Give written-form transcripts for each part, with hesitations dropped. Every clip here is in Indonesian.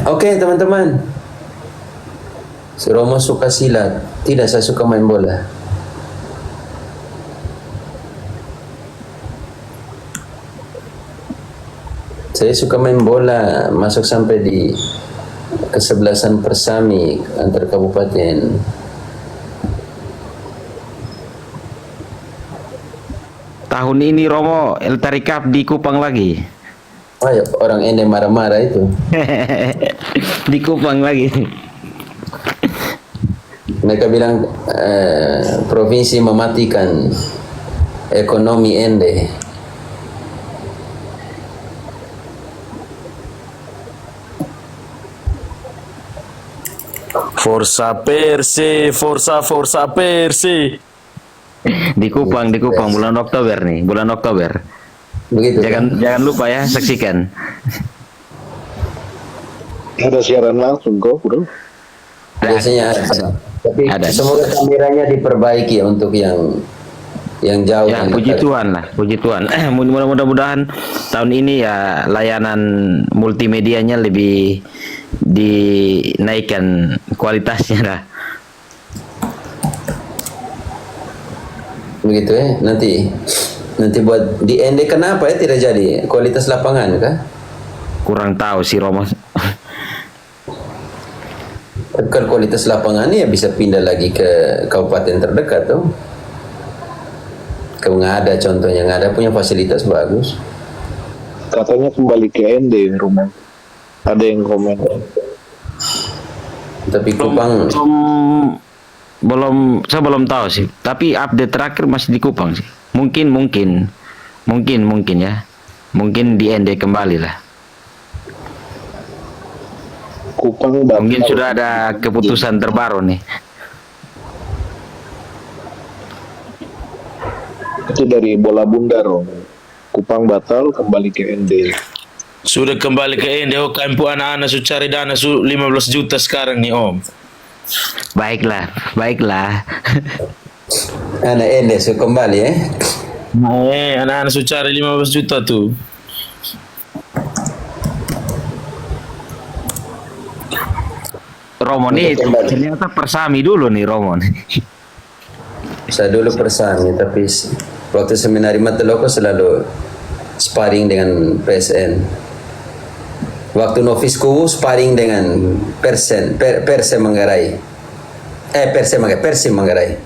Oke, teman-teman. Si Romo suka silat. Tidak, saya suka main bola. Saya suka main bola, masuk sampai di kesebelasan Persami antar kabupaten. Tahun ini Romo Eltari Cup di Kupang lagi. Ayo, orang Ende marah-marah itu. Di Kupang lagi. Mereka bilang provinsi mematikan ekonomi Ende. Forza Perse, Forza Perse. Di Kupang bulan Oktober nih, bulan Oktober. Begitu. Jangan lupa ya, saksikan. Ada siaran langsung kok, bro. Biasanya ada. Tapi Ada. semoga kameranya diperbaiki untuk yang jauh. Ya, yang puji dekat. Tuhan lah, puji Tuhan. Mudah-mudahan tahun ini ya layanan multimedianya lebih dinaikkan kualitasnya lah. Begitu ya. Nanti buat di ND kenapa ya tidak jadi kualitas lapangan kah? Kurang tahu sih Romo. Tapi kalau kualitas lapangan ya bisa pindah lagi ke kabupaten terdekat tuh. Ke Ngada contohnya, Ngada punya fasilitas bagus. Katanya kembali ke ND rumah. Ada yang komen. Tapi Kupang Saya belum tahu sih. Tapi update terakhir masih di Kupang sih. Mungkin ya. Mungkin di ND kembali lah. Kupang Mungkin sudah ada keputusan terbaru nih. itu dari bola bunda, Rom. Kupang batal kembali ke ND. Sudah kembali ke Ende, oh kampu anak-anak su cari dana su 15 juta sekarang nih Om. Baiklah. anak ND so kembali ya. Anak-anak su cari 15 juta tuh. Romo nih ternyata Persami dulu nih Romo. Saya dulu Persami, tapi waktu seminari Mateloko selalu sparring dengan PSN. Waktu novisku sparring dengan Perse Manggarai. Persi Manggarai.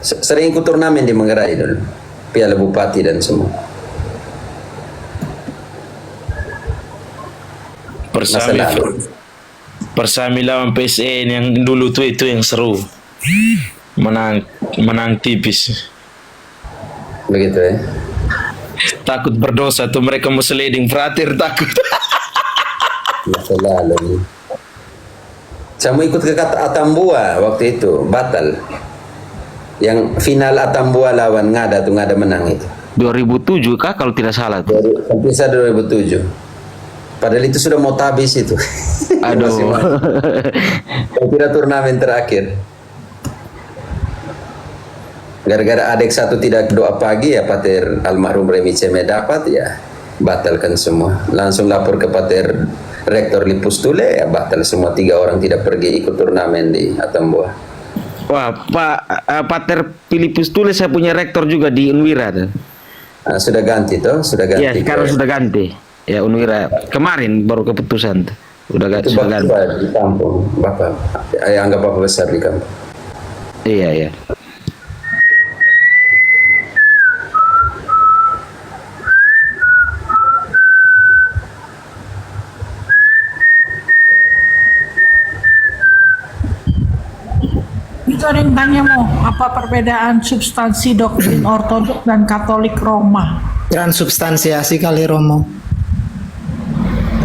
Sering ikut turnamen di Manggarai dulu. Piala Bupati dan semua. Persami lawan PSN yang dulu tuh itu yang seru. Menang tipis. Begitu ya. Takut berdosa tuh mereka mau sliding fratir takut. Selalu. Saya mau ikut ke Atambua waktu itu, batal. Yang final Atambua lawan Ngada tuh Ngada menang itu. 2007 kah kalau tidak salah tuh. Bisa 2007. Padahal itu sudah mau habis itu. Aduh. Saya kira turnamen terakhir. Gara-gara adik satu tidak doa pagi ya Pater almarhum Remi Ceme dapat ya batalkan semua. Langsung lapor ke Pater Rektor Lipustule ya batal semua, 3 orang tidak pergi ikut turnamen di Atambua. Wah, Pater Filipus Tulis saya punya rektor juga di Unwira. Sudah ganti toh, sudah ganti. Iya, sekarang sudah ganti. Ya Unwira kemarin baru keputusan. Sudah ganti. Di kampung, Bapak. Anggap Bapak besar di kampung. Iya. Itu ada yang tanya mau apa perbedaan substansi doktrin ortodoks dan Katolik Roma? Transubstansiasi kali Romo.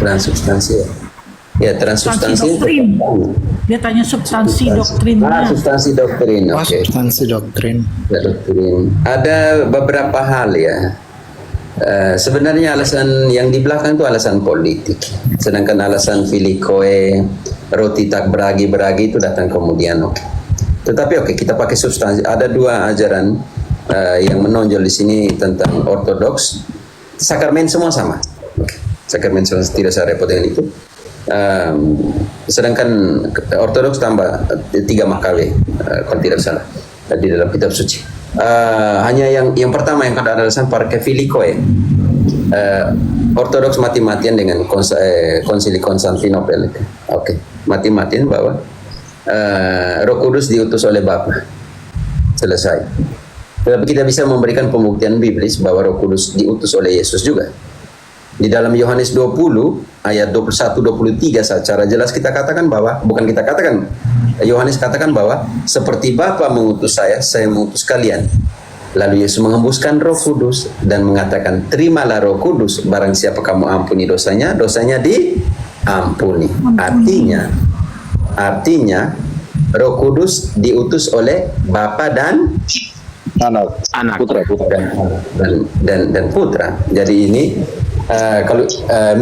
Transubstansi ya. Transubstansi doktrin. Dia tanya substansi doktrinnya. Substansi doktrin. Oke. Substansi doktrin. Ya, doktrin. Ada beberapa hal ya. Sebenarnya alasan yang di belakang itu alasan politik. Sedangkan alasan filikoe, roti tak beragi itu datang kemudian. Tetapi kita pakai substansi. Ada 2 ajaran yang menonjol di sini tentang ortodoks. Sakramen semua sama. sakramen substansi tidak saya repot dengan itu. Sedangkan Ortodoks tambah 3 Makabe, kalau tidak salah di dalam kitab suci. Hanya yang pertama yang ada alasan parke filikoe. Ortodoks mati-matian dengan konsili Konstantinopel. Oke, mati-matian bahwa Roh Kudus diutus oleh Bapa. Selesai. Tetapi kita bisa memberikan pembuktian biblis bahwa Roh Kudus diutus oleh Yesus juga. Di dalam Yohanes 20 ayat 21-23 secara jelas kita katakan bahwa, bukan kita katakan, Yohanes katakan bahwa seperti Bapa mengutus saya mengutus kalian. Lalu Yesus mengembuskan Roh Kudus dan mengatakan, terimalah Roh Kudus, barang siapa kamu ampuni dosanya, dosanya diampuni. Artinya Roh Kudus diutus oleh Bapa dan Anak. putra. dan putra. Jadi ini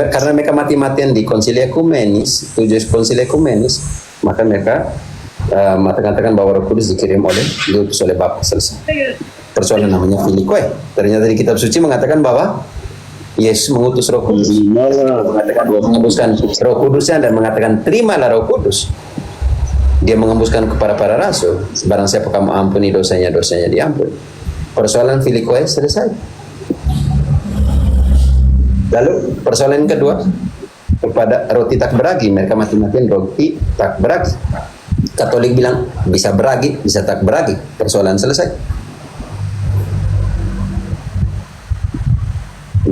karena mereka mati-matian di konsili ekumenis, tujuh konsili ekumenis, maka mereka mengatakan bahwa Roh Kudus diutus oleh Bapa. Selesai. Persoalan namanya filikoe. Ternyata di kitab suci mengatakan bahwa Yesus mengutus Roh Kudus, mengatakan bahwa mengembuskan Roh Kudusnya dan mengatakan terimalah Roh Kudus. Dia mengembuskan kepada para rasul, barang siapa kamu ampuni dosanya, dosanya diampuni. Persoalan filikoe selesai. Lalu persoalan kedua, kepada roti tak beragi, mereka mati-matian roti tak beragi. Katolik bilang bisa beragi, bisa tak beragi. Persoalan selesai.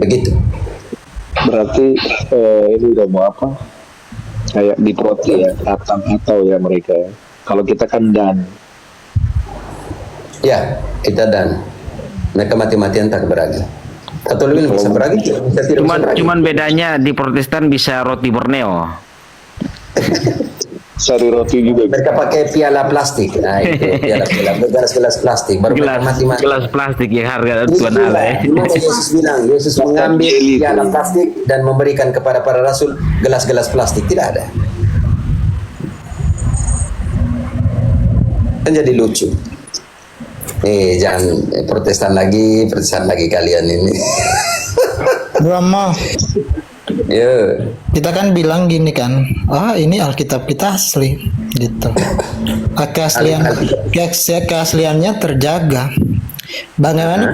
Begitu. Berarti ini udah mau apa? Kayak di roti ya, atau ya mereka ya. Kalau kita kan dan. Ya, kita dan. Mereka mati-matian tak beragi. Katolik bilang bisa beragi, bisa tidak bisa beragi. Cuman bedanya di Protestan bisa roti Borneo. Sari roti juga. Mereka pakai piala plastik. Nah, itu gelas plastik. Baru mereka mati-mati. Gelas plastik yang harga Tuhan Itulah, Allah. dimana Yesus bilang, Yesus mengambil piala plastik dan memberikan kepada para rasul gelas-gelas plastik. Tidak ada. Kan jadi lucu. Jangan protestan lagi kalian ini. Romo, Ya. kita kan bilang gini kan, ini Alkitab kita asli, gitu. Keasliannya terjaga. Bagaimana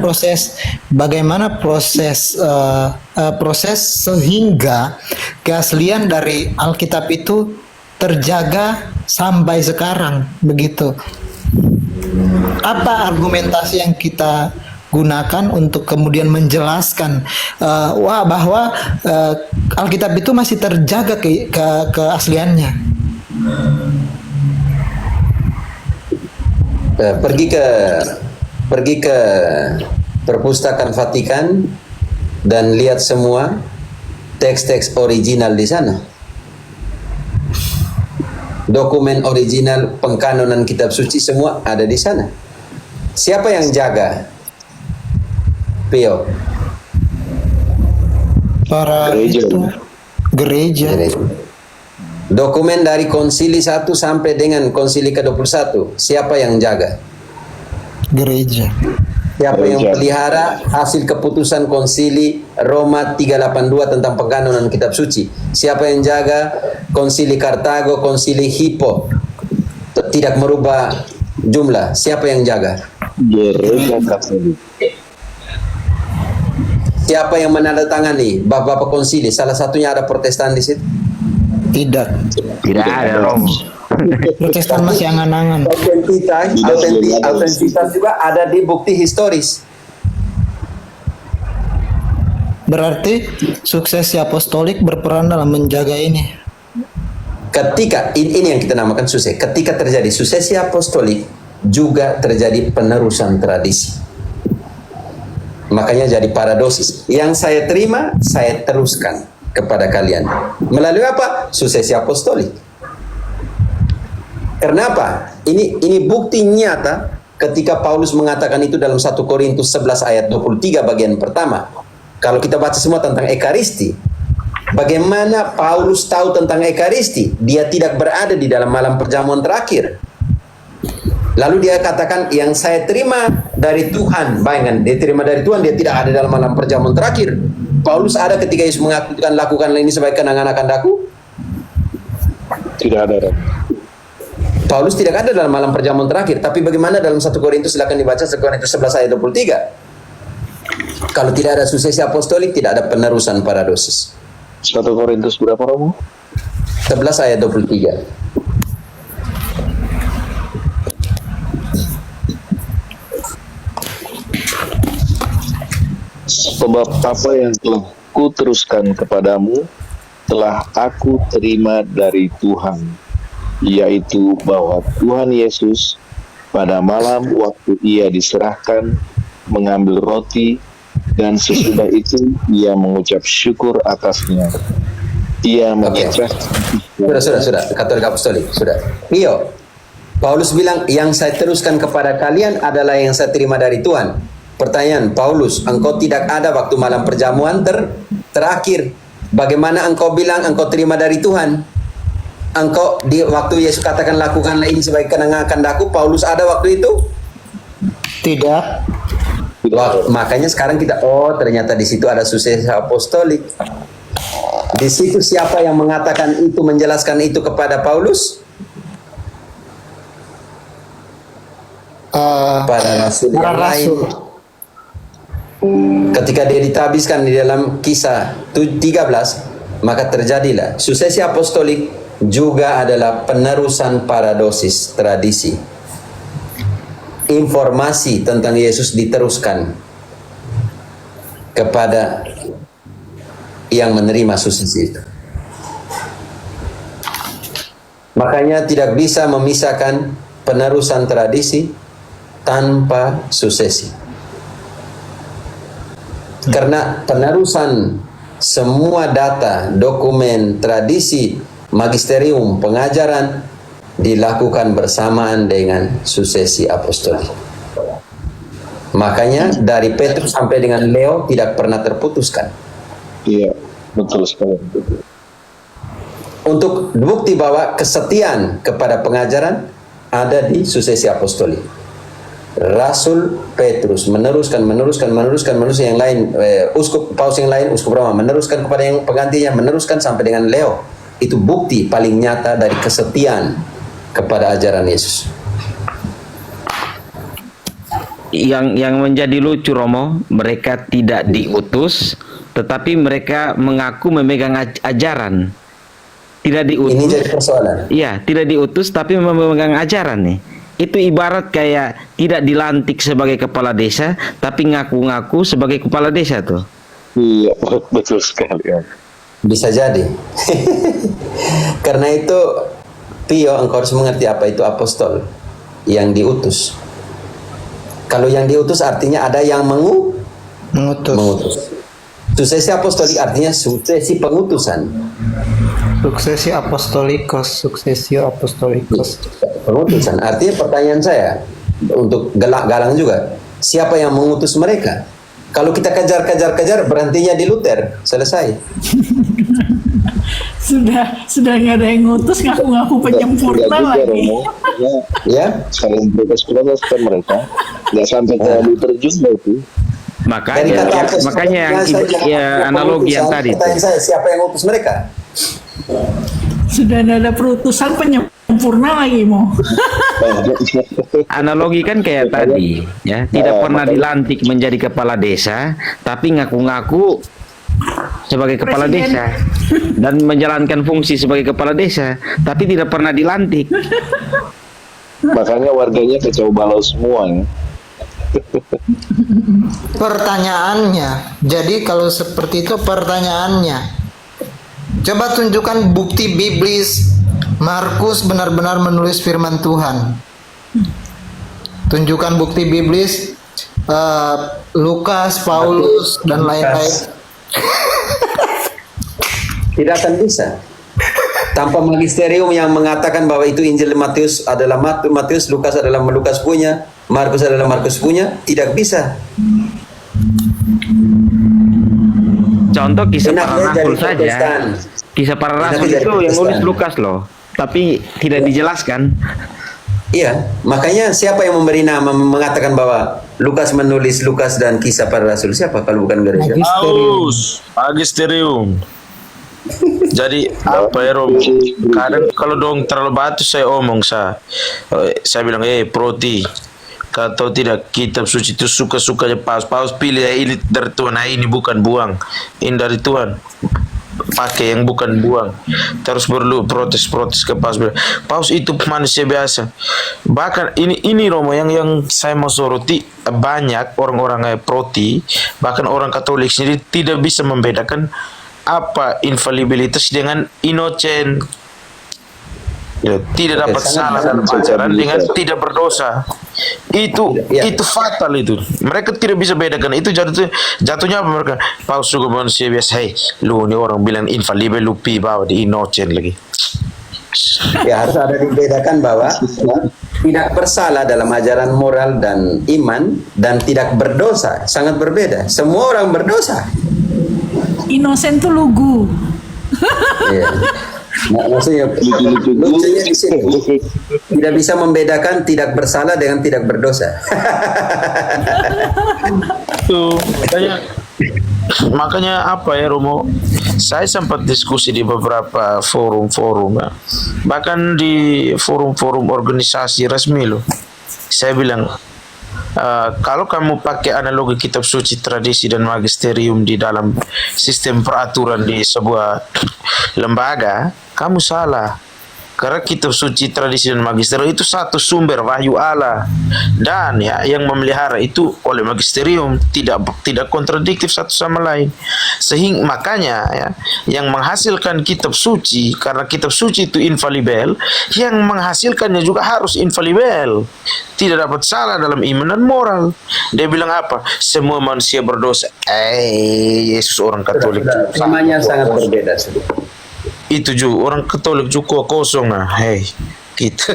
proses sehingga keaslian dari Alkitab itu terjaga sampai sekarang, begitu. Apa argumentasi yang kita gunakan untuk kemudian menjelaskan bahwa Alkitab itu masih terjaga keasliannya? Pergi ke perpustakaan Vatikan dan lihat semua teks-teks original di sana. Dokumen original pengkanonan kitab suci semua ada di sana. Siapa yang jaga? Pio. Para gereja. Dokumen dari konsili 1 sampai dengan konsili ke-21, siapa yang jaga? Gereja. Siapa yang pelihara hasil keputusan konsili Roma 382 tentang pengkanonan kitab suci? Siapa yang jaga konsili Kartago, konsili Hippo tidak merubah jumlah? Siapa yang jaga? Gereja Katolik. Siapa yang menandatangani bapak-bapak konsili? Salah satunya ada Protestan di situ. Tidak ada Romo. Protestan masih angan-angan. Autentisitas juga ada di bukti historis. Berarti suksesi apostolik berperan dalam menjaga ini. Ketika ini yang kita namakan sukses. Ketika terjadi suksesi apostolik, juga terjadi penerusan tradisi. Makanya jadi paradosis. Yang saya terima, saya teruskan kepada kalian. Melalui apa? Suksesi apostolik. Kenapa? Ini bukti nyata ketika Paulus mengatakan itu dalam 1 Korintus 11 ayat 23 bagian pertama. Kalau kita baca semua tentang Ekaristi, bagaimana Paulus tahu tentang Ekaristi? Dia tidak berada di dalam malam perjamuan terakhir. Lalu dia katakan, yang saya terima dari Tuhan, bayangkan, dia terima dari Tuhan, dia tidak ada dalam malam perjamuan terakhir. Paulus ada ketika Yesus mengatakan lakukanlah ini sebagai kenangan akan daku? Tidak ada. Paulus tidak ada dalam malam perjamuan terakhir, tapi bagaimana dalam 1 Korintus, silakan dibaca 1 Korintus 11 ayat 23. Kalau tidak ada suksesi apostolik, tidak ada penerusan paradosis. 1 Korintus berapa, Romo? 11 ayat 23. Sebab apa yang telah kuteruskan kepadamu telah aku terima dari Tuhan, yaitu bahwa Tuhan Yesus pada malam waktu ia diserahkan mengambil roti, dan sesudah itu ia mengucap syukur atasnya. Ia memecah. Sudah. Katolik apostolik, sudah. Pio, Paulus bilang, yang saya teruskan kepada kalian adalah yang saya terima dari Tuhan. Pertanyaan, Paulus, engkau tidak ada waktu malam perjamuan terakhir. Bagaimana engkau bilang engkau terima dari Tuhan? Engkau di waktu Yesus katakan lakukanlah ini sebagai kenangan akan daku, Paulus ada waktu itu? Tidak. Makanya sekarang kita, ternyata di situ ada suksesi apostolik. Di situ siapa yang mengatakan itu, menjelaskan itu kepada Paulus? Para rasul yang lain. Ketika dia ditabiskan di dalam Kisah 13, maka terjadilah suksesi apostolik juga adalah penerusan paradosis tradisi. Informasi tentang Yesus diteruskan kepada yang menerima suksesi itu. Makanya tidak bisa memisahkan penerusan tradisi tanpa suksesi. Karena penerusan semua data, dokumen, tradisi, magisterium, pengajaran dilakukan bersamaan dengan suksesi apostolik. Makanya dari Petrus sampai dengan Leo tidak pernah terputuskan. Iya, betul sekali. Untuk bukti bahwa kesetiaan kepada pengajaran ada di suksesi apostolik. Rasul Petrus meneruskan yang lain, uskup paus yang lain, uskup Roma meneruskan kepada yang penggantinya, meneruskan sampai dengan Leo. Itu bukti paling nyata dari kesetiaan kepada ajaran Yesus. Yang menjadi lucu, Romo, mereka tidak diutus, tetapi mereka mengaku memegang ajaran. Tidak diutus. Ini jadi persoalan. Iya, tidak diutus tapi memegang ajaran nih. Itu ibarat kayak tidak dilantik sebagai kepala desa, tapi ngaku-ngaku sebagai kepala desa tuh. Iya, betul sekali. Ya. Bisa jadi. Karena itu, Pio, engkau harus mengerti apa itu apostol yang diutus. Kalau yang diutus artinya ada yang mengutus. Suksesi apostolik artinya suksesi pengutusan. Suksesio apostolikos. Pengutusan. Artinya pertanyaan saya untuk galang juga, siapa yang mengutus mereka? Kalau kita kejar berhentinya di Luther, selesai. Sudah nggak ada yang ngutus, ngaku-ngaku penyempurna lagi. Ya, Kalau mereka kan mereka nggak sampai ke Luther juga itu. Makanya yang analogi yang tadi tuh. Pertanyaan saya, siapa yang mengutus mereka? Sudah tidak ada perutusan, penyempurna lagi mau. Analogi kan kayak tadi, ya, tidak pernah dilantik menjadi kepala desa, tapi ngaku-ngaku sebagai kepala Presiden. desa dan menjalankan fungsi sebagai kepala desa, tapi tidak pernah dilantik. Makanya warganya kacau balau semua. Ya. Pertanyaannya, jadi kalau seperti itu pertanyaannya, coba tunjukkan bukti biblis Markus benar-benar menulis firman Tuhan. Tunjukkan bukti biblis Lukas, Paulus, dan lain-lain. Tidak akan bisa. Tanpa magisterium yang mengatakan bahwa itu Injil Matius adalah Matius, Lukas adalah Lukas punya, Markus adalah Markus punya, tidak bisa. Contoh kisah para Enaknya rasul jadi saja. Protestan. Kisah para Enaknya rasul jadi itu yang nulis Protestan. Lukas loh, tapi tidak dijelaskan. Iya, makanya siapa yang memberi nama mengatakan bahwa Lukas menulis Lukas dan Kisah Para Rasul? Siapa kalau bukan gereja? Paus, magisterium. Jadi apa ya Rom? Kadang kalau dong terlalu batu saya omong saya bilang proti. Atau tidak kitab suci itu suka-sukanya Paus pilih ini dari Tuhan, ini bukan buang, ini dari Tuhan, pakai yang bukan buang. Terus perlu protes ke Paus itu manusia biasa. Bahkan ini Romo yang saya mau soroti, banyak orang-orang proti, bahkan orang Katolik sendiri tidak bisa membedakan apa infalibilitas dengan innocent. Ya, tidak dapat salah dalam ajaran dengan tidak berdosa. Itu fatal itu. Mereka tidak bisa bedakan. Itu jatuhnya apa mereka? Paus juga manusia biasa. Hey, lu ini orang bilang infalibel, lu bawa di innocent lagi. Ya, harus ada dibedakan bahwa tidak bersalah dalam ajaran moral dan iman dan tidak berdosa sangat berbeda. Semua orang berdosa. Innocent tuh lugu. Iya. Nah, maksudnya lucunya di sini tidak bisa membedakan tidak bersalah dengan tidak berdosa. Itu makanya apa ya Romo, saya sempat diskusi di beberapa forum-forum ya. Bahkan di forum-forum organisasi resmi loh, saya bilang kalau kamu pakai analogi kitab suci, tradisi dan magisterium di dalam sistem peraturan di sebuah lembaga, kamu salah. Karena kitab suci, tradisi dan magisterium itu satu sumber wahyu Allah, dan ya yang memelihara itu oleh magisterium, tidak kontradiktif satu sama lain. Sehingga makanya ya yang menghasilkan kitab suci, karena kitab suci itu infalibel, yang menghasilkannya juga harus infalibel, tidak dapat salah dalam iman dan moral. Dia bilang apa? Semua manusia berdosa. Yesus orang Katolik Namanya sangat berbeda. itu juga orang Katolik juga kosong hey kita.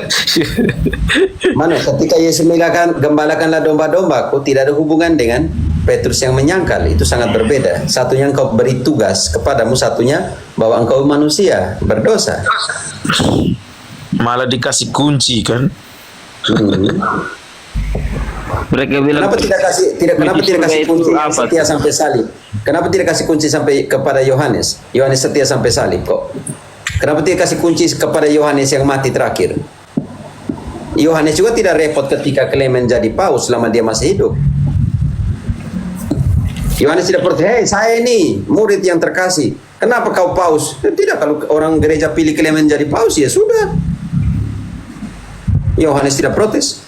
Mana ketika Yesus mengatakan gembalakanlah domba-dombaku, tidak ada hubungan dengan Petrus yang menyangkal. Itu sangat berbeda. Satunya engkau beri tugas kepadamu, satunya bahwa engkau manusia berdosa. Malah dikasih kunci kan. Mereka bilang Kenapa tidak kasih kunci setia sampai salib? Kenapa tidak kasih kunci sampai kepada Yohanes? Yohanes setia sampai salib kok. Kenapa tidak kasih kunci kepada Yohanes yang mati terakhir? Yohanes juga tidak repot ketika Clement jadi paus selama dia masih hidup. Yohanes tidak protes, "Hei, saya ini murid yang terkasih. Kenapa kau paus?" Tidak, kalau orang gereja pilih Clement jadi paus ya sudah. Yohanes tidak protes.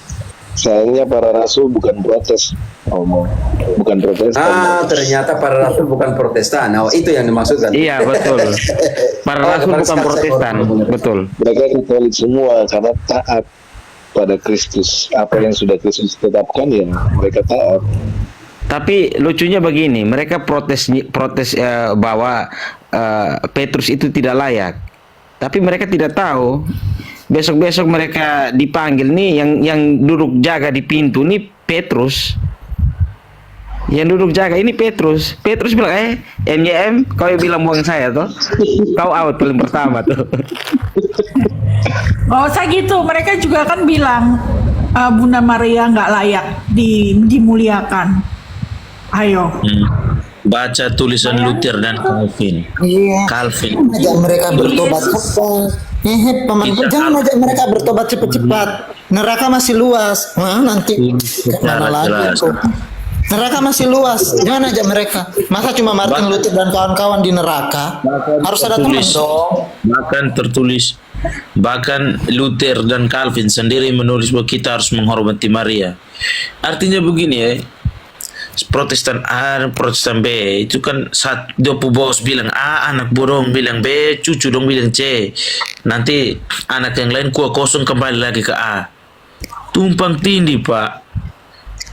Sayangnya para rasul bukan protes, bukan Protestan. Ternyata para rasul bukan Protestan. Nah, itu yang dimaksudkan. iya betul. Para rasul bukan Protestan, betul. Mereka Katolik semua karena taat pada Kristus. Apa yang sudah Kristus tetapkan ya mereka taat. Tapi lucunya begini, mereka protes bahwa Petrus itu tidak layak. Tapi mereka tidak tahu besok-besok mereka dipanggil nih, yang duduk jaga di pintu nih Petrus. Yang duduk jaga ini Petrus. Petrus bilang, MYM, kau yang bilang buang saya tuh. Kau out paling pertama tuh. Oh, saya gitu. Mereka juga kan bilang Bunda Maria nggak layak dimuliakan. Ayo. Baca tulisan Luther dan Calvin. Iya. Calvin. Ajak mereka bertobat cepat. Jangan ajak mereka bertobat cepat-cepat. Neraka masih luas. Wah, nanti mana lagi tuh? Neraka masih luas. Jangan ajak mereka. Masa cuma Martin Luther dan kawan-kawan di neraka? Harus ada teman dong. Bahkan Luther dan Calvin sendiri menulis bahwa kita harus menghormati Maria. Artinya begini ya. Protestan A dan Protestan B itu kan dua bos bilang A, anak bodong bilang B, cucu dong bilang C. Nanti anak yang lain kuah kosong kembali lagi ke A. Tumpang tindih, Pak.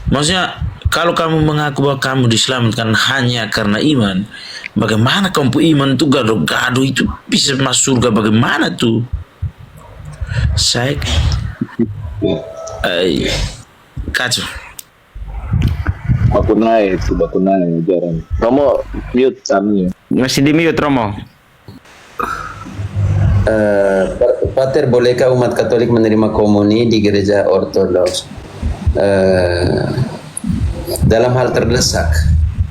Maksudnya kalau kamu mengaku bahwa kamu diselamatkan hanya karena iman, bagaimana kamu iman itu gado-gado itu bisa masuk surga, bagaimana tuh? Saya kacau. Baku naik ajaran. Romo mute kami. Masih di mute Romo. Pater, bolehkah umat Katolik menerima komuni di gereja Ortodoks dalam hal terdesak?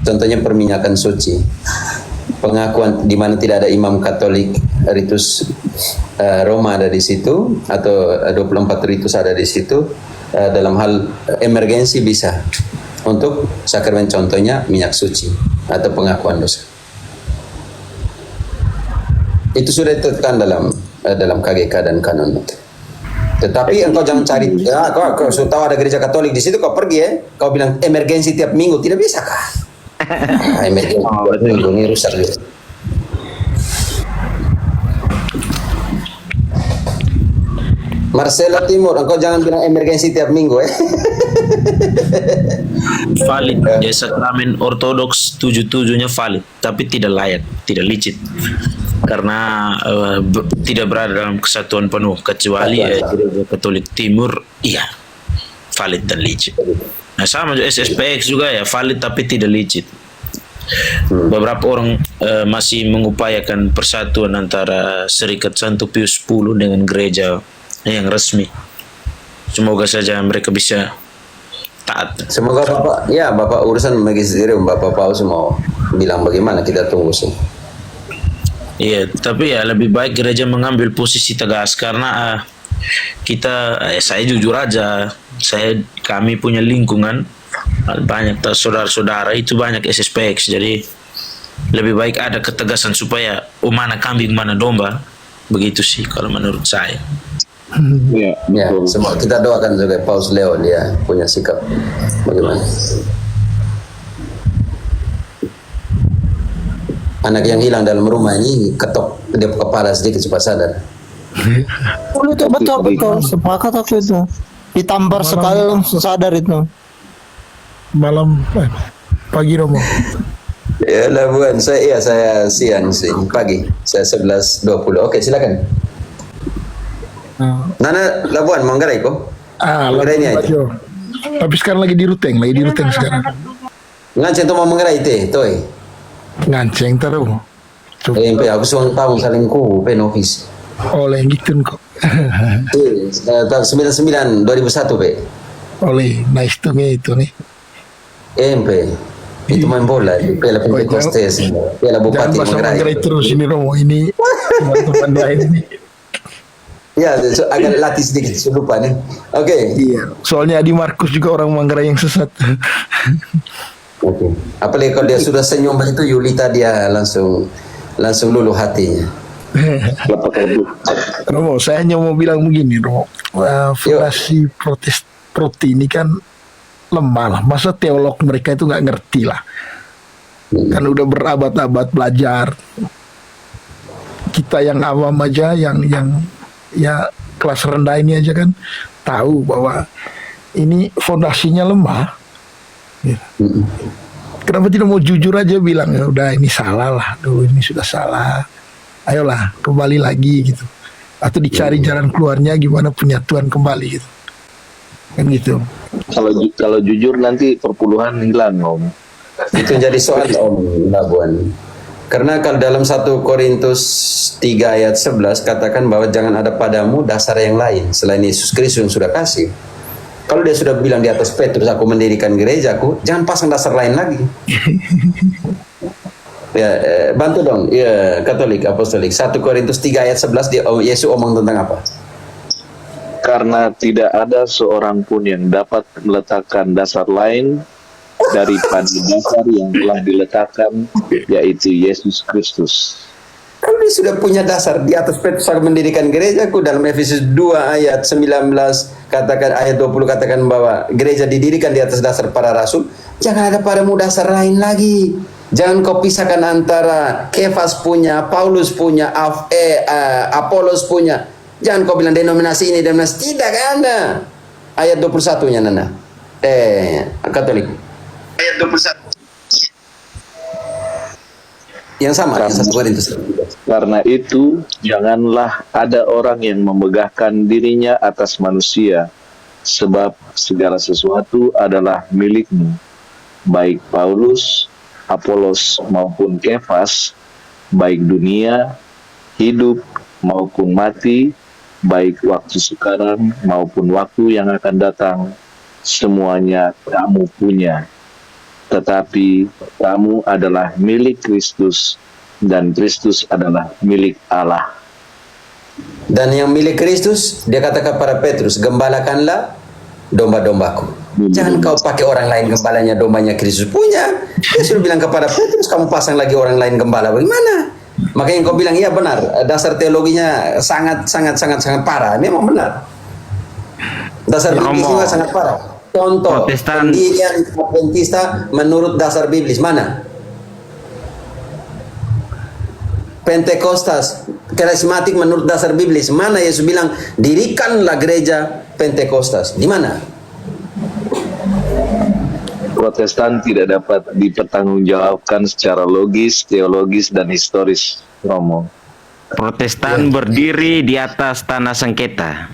Contohnya perminyakan suci, pengakuan di mana tidak ada imam Katolik, ritus Roma ada di situ, atau 24 ritus ada di situ. Dalam hal emergensi bisa untuk sakramen, contohnya minyak suci atau pengakuan dosa. Itu sudah ditetapkan dalam KGK dan kanon. Tetapi engkau jangan cari, kau sudah tahu ada gereja Katolik di situ, kau pergi kau bilang emergensi tiap minggu, tidak bisa kah? Emergensi tiap minggu ini rusak juga. Marcelo Timur, engkau jangan bilang emergensi tiap minggu Valid, ya sakramen Ortodoks 77-nya valid, tapi tidak layak, tidak licit, karena tidak berada dalam kesatuan penuh, kecuali gereja Katolik Timur, iya valid dan licit. Nah sama juga SSPX juga ya valid tapi tidak licit. Beberapa orang masih mengupayakan persatuan antara Serikat Santo Pius X dengan gereja yang resmi. Semoga saja mereka bisa taat. Semoga Bapak urusan magisterium, Bapak Paus mau bilang bagaimana, kita tunggu sih. Iya, tapi ya lebih baik gereja mengambil posisi tegas, karena saya jujur aja, kami punya lingkungan banyak saudara-saudara itu banyak SSPX, jadi lebih baik ada ketegasan supaya mana kambing mana domba, begitu sih kalau menurut saya. Ya, Semua kita doakan juga Paus Leo, dia punya sikap bagaimana. Anak yang hilang dalam rumah ini ketok dia kepala sedikit supaya sadar. Betul, sepakat aku itu. Ditampar sekali langsung sadar itu. Pagi Romo. Ya Labuan, saya siang sih, pagi. Saya 11.20. Oke, silakan. Nana Labuan, Manggarai kok? Manggarai aja. Tapi sekarang lagi di Ruteng sekarang. Nganceng tuh mau Manggarai teh, toy. Nganceng terus. Aku suang tahun saling ku penofis. Oleh gitu kok. Tahun 99 2001 pe. Oleh nice tuh itu nih. Itu main bola, Piala Pentekostes, Piala Bupati Manggarai terus ini Romo, ini teman-teman lain ini. Ya, agak latih sedikit, saya lupa nih. Oke. Iya, soalnya Adi Markus juga orang Manggarai yang sesat. Oke. Apalagi kalau dia sudah senyum begitu, Yulita dia langsung luluh hatinya. Romo, saya hanya mau bilang begini, Romo. Fondasi Proti ini kan lemah lah. Masa teolog mereka itu nggak ngerti lah. Kan udah berabad-abad belajar. Kita yang awam aja, yang ya kelas rendah ini aja kan tahu bahwa ini fondasinya lemah. Ya. Kenapa tidak mau jujur aja bilang ya udah ini salah lah, ini sudah salah. Ayolah kembali lagi gitu. Atau dicari jalan keluarnya gimana penyatuan kembali gitu. Kan gitu. Kalau jujur nanti perpuluhan hilang, Om. Itu jadi soal Om Labuan. Karena kalau dalam 1 Korintus 3 ayat 11 katakan bahwa jangan ada padamu dasar yang lain selain Yesus Kristus yang sudah kasih. Kalau dia sudah bilang di atas Petrus, aku mendirikan gerejaku, jangan pasang dasar lain lagi. Ya, bantu dong, ya Katolik, Apostolik. 1 Korintus 3 ayat 11 Yesus omong tentang apa? Karena tidak ada seorang pun yang dapat meletakkan dasar lain daripada dasar yang telah diletakkan, yaitu Yesus Kristus. Kalau dia sudah punya dasar di atas Petrus aku mendirikan gerejaku, dalam Efesus 2 ayat 19 katakan, ayat 20 katakan bahwa gereja didirikan di atas dasar para rasul. Jangan ada padamu dasar lain lagi. Jangan kau pisahkan antara Kefas punya, Paulus punya, Apolos punya. Jangan kau bilang denominasi ini, denominasi tidak ada. Ayat 21-nya Nana. Katolik. Ayat 21. Yang sama, yang 1 Korintus. Karena itu, janganlah ada orang yang memegahkan dirinya atas manusia, sebab segala sesuatu adalah milikmu, baik Paulus, Apolos maupun Kefas, baik dunia, hidup, maupun mati, baik waktu sekarang maupun waktu yang akan datang, semuanya kamu punya. Tetapi kamu adalah milik Kristus, dan Kristus adalah milik Allah. Dan yang milik Kristus, dia kata kepada Petrus, gembalakanlah domba-dombaku. Jangan kau pakai orang lain gembalanya, dombanya Kristus punya. Dia sudah bilang kepada Petrus, kamu pasang lagi orang lain gembala, bagaimana? Makanya kau bilang, iya benar, dasar teologinya sangat parah. Memang benar. Dasar Ya, biblis Romo. juga sangat parah. Contoh, Protestan. pendirian Adventista menurut dasar biblis, mana? Pentekostas, karismatik menurut dasar biblis, mana Yesus bilang, dirikanlah gereja Pentekostas, di mana? Protestan tidak dapat dipertanggungjawabkan secara logis, teologis, dan historis, Romo. Protestan berdiri di atas tanah sengketa.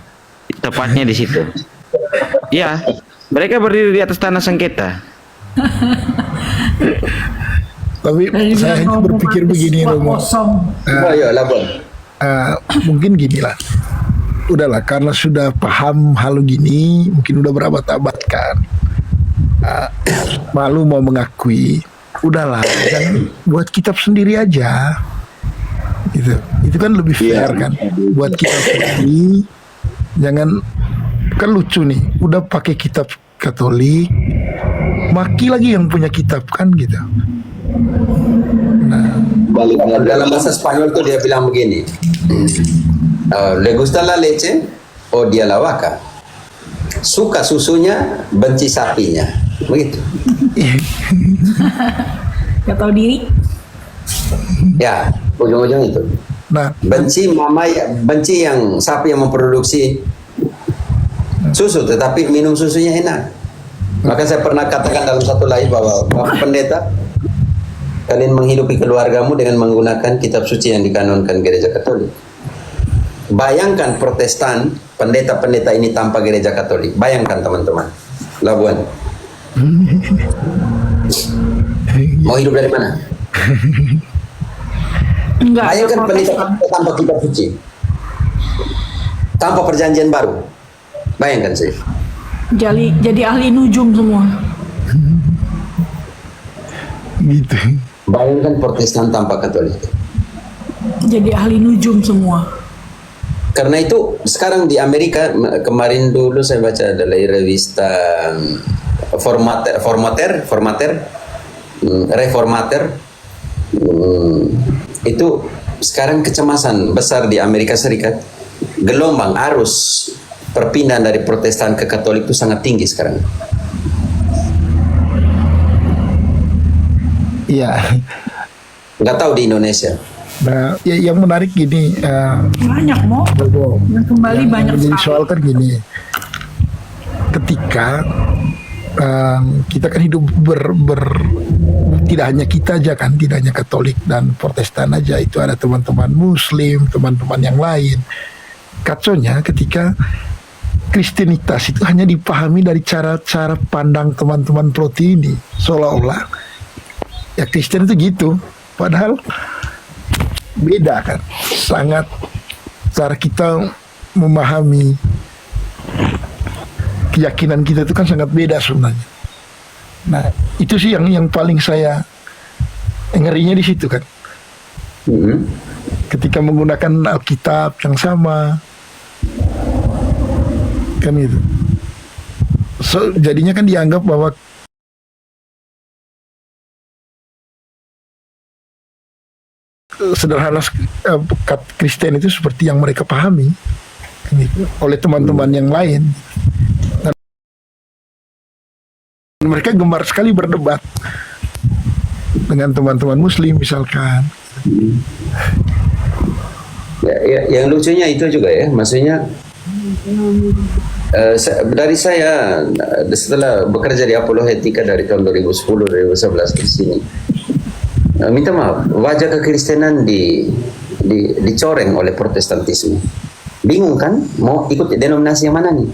Tepatnya di situ. Ya, mereka berdiri di atas tanah sengketa. Tapi Dan juga saya hanya mau berpikir baptis begini, buat Romo. kosong. Oh iya, labon. Mungkin gini lah. Udahlah, karena sudah paham hal gini, mungkin udah berabad-abad kan. Malu mau mengakui. Udahlah, dan buat kitab sendiri aja. Gitu. Itu kan lebih fair kan. Buat kitab sendiri. Jangan, kan lucu nih. Udah pakai kitab Katolik, maki lagi yang punya kitab kan gitu. Dalam bahasa Spanyol tuh dia bilang begini, le gusta la leche, odia la vaca. Suka susunya, benci sapinya. Begitu. Gak tahu diri. Ya, ujung-ujung itu. Nah, Benci benci yang sapi yang memproduksi susu, tetapi minum susunya enak. Maka saya pernah katakan dalam satu live bahwa Bapak Pendeta, kalian menghidupi keluargamu dengan menggunakan kitab suci yang dikanonkan gereja Katolik. Bayangkan Protestan, pendeta-pendeta ini tanpa gereja Katolik. Bayangkan teman-teman. Labuan. Mau hidup dari mana? Enggak ada Bayangkan pendeta Protestan. tanpa kitab suci. Tanpa perjanjian baru. Bayangkan sih. Jadi ahli nujum semua. gitu. Bayangkan Protestan tanpa Katolik. Jadi ahli nujum semua. Karena itu sekarang di Amerika, kemarin dulu saya baca dari revista Reformater, itu sekarang kecemasan besar di Amerika Serikat. Gelombang arus perpindahan dari Protestan ke Katolik itu sangat tinggi sekarang. Iya. Nggak tahu di Indonesia. Nah, ya, yang menarik gini, Banyak mau. Yang kembali yang banyak menjadi sekali. soal kan gini, ketika kita kan hidup tidak hanya kita aja kan, tidak hanya Katolik dan Protestan aja, itu ada teman-teman Muslim, teman-teman yang lain. Kacaunya ketika Kristenitas itu hanya dipahami dari cara-cara pandang teman-teman Proti ini, seolah-olah ya Kristen itu gitu, padahal beda kan, sangat cara kita memahami keyakinan kita itu kan sangat beda sebenarnya. Nah itu sih yang paling saya ngerinya di situ kan, ketika menggunakan Alkitab yang sama kan itu, so jadinya kan dianggap bahwa sederhana Kristen itu seperti yang mereka pahami gitu, oleh teman-teman yang lain. Dan mereka gemar sekali berdebat dengan teman-teman Muslim misalkan. Ya, yang lucunya itu juga ya, maksudnya dari saya setelah bekerja di Apologetika dari tahun 2010-2011 di sini, minta maaf, wajah kekristenan dicoreng oleh Protestantisme. Bingung kan? Mau ikut denominasi yang mana nih?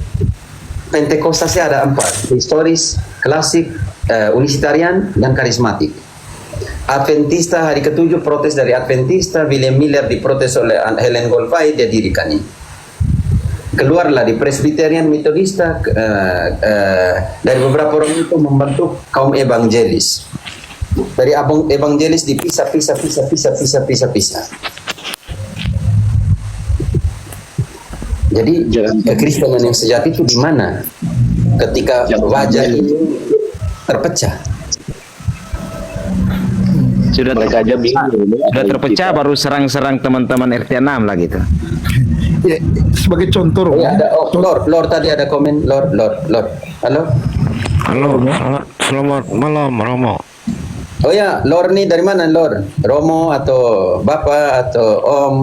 Pentekostasnya ada 4, historis, klasik, unisitarian, dan karismatik. Adventista hari ke-7 protes dari Adventista, William Miller diprotes oleh Helen Goldfein, dia dirikan ini. Keluarlah di Presbyterian Metodista, dari beberapa orang itu membentuk kaum evangelis. Dari evangelis dipisah. Jadi kekristenan yang sejati itu di mana? Ketika wajah itu terpecah. Mereka aja bingung. Sudah terpecah baru serang-serang teman-teman RT 6 lah gitu. Ya, sebagai contoh, Oh, ya, ada Lord tadi ada komen Lord. Halo. Halo, selamat malam Romo. Oh ya, Lord nih dari mana Lord? Romo atau Bapak atau Om?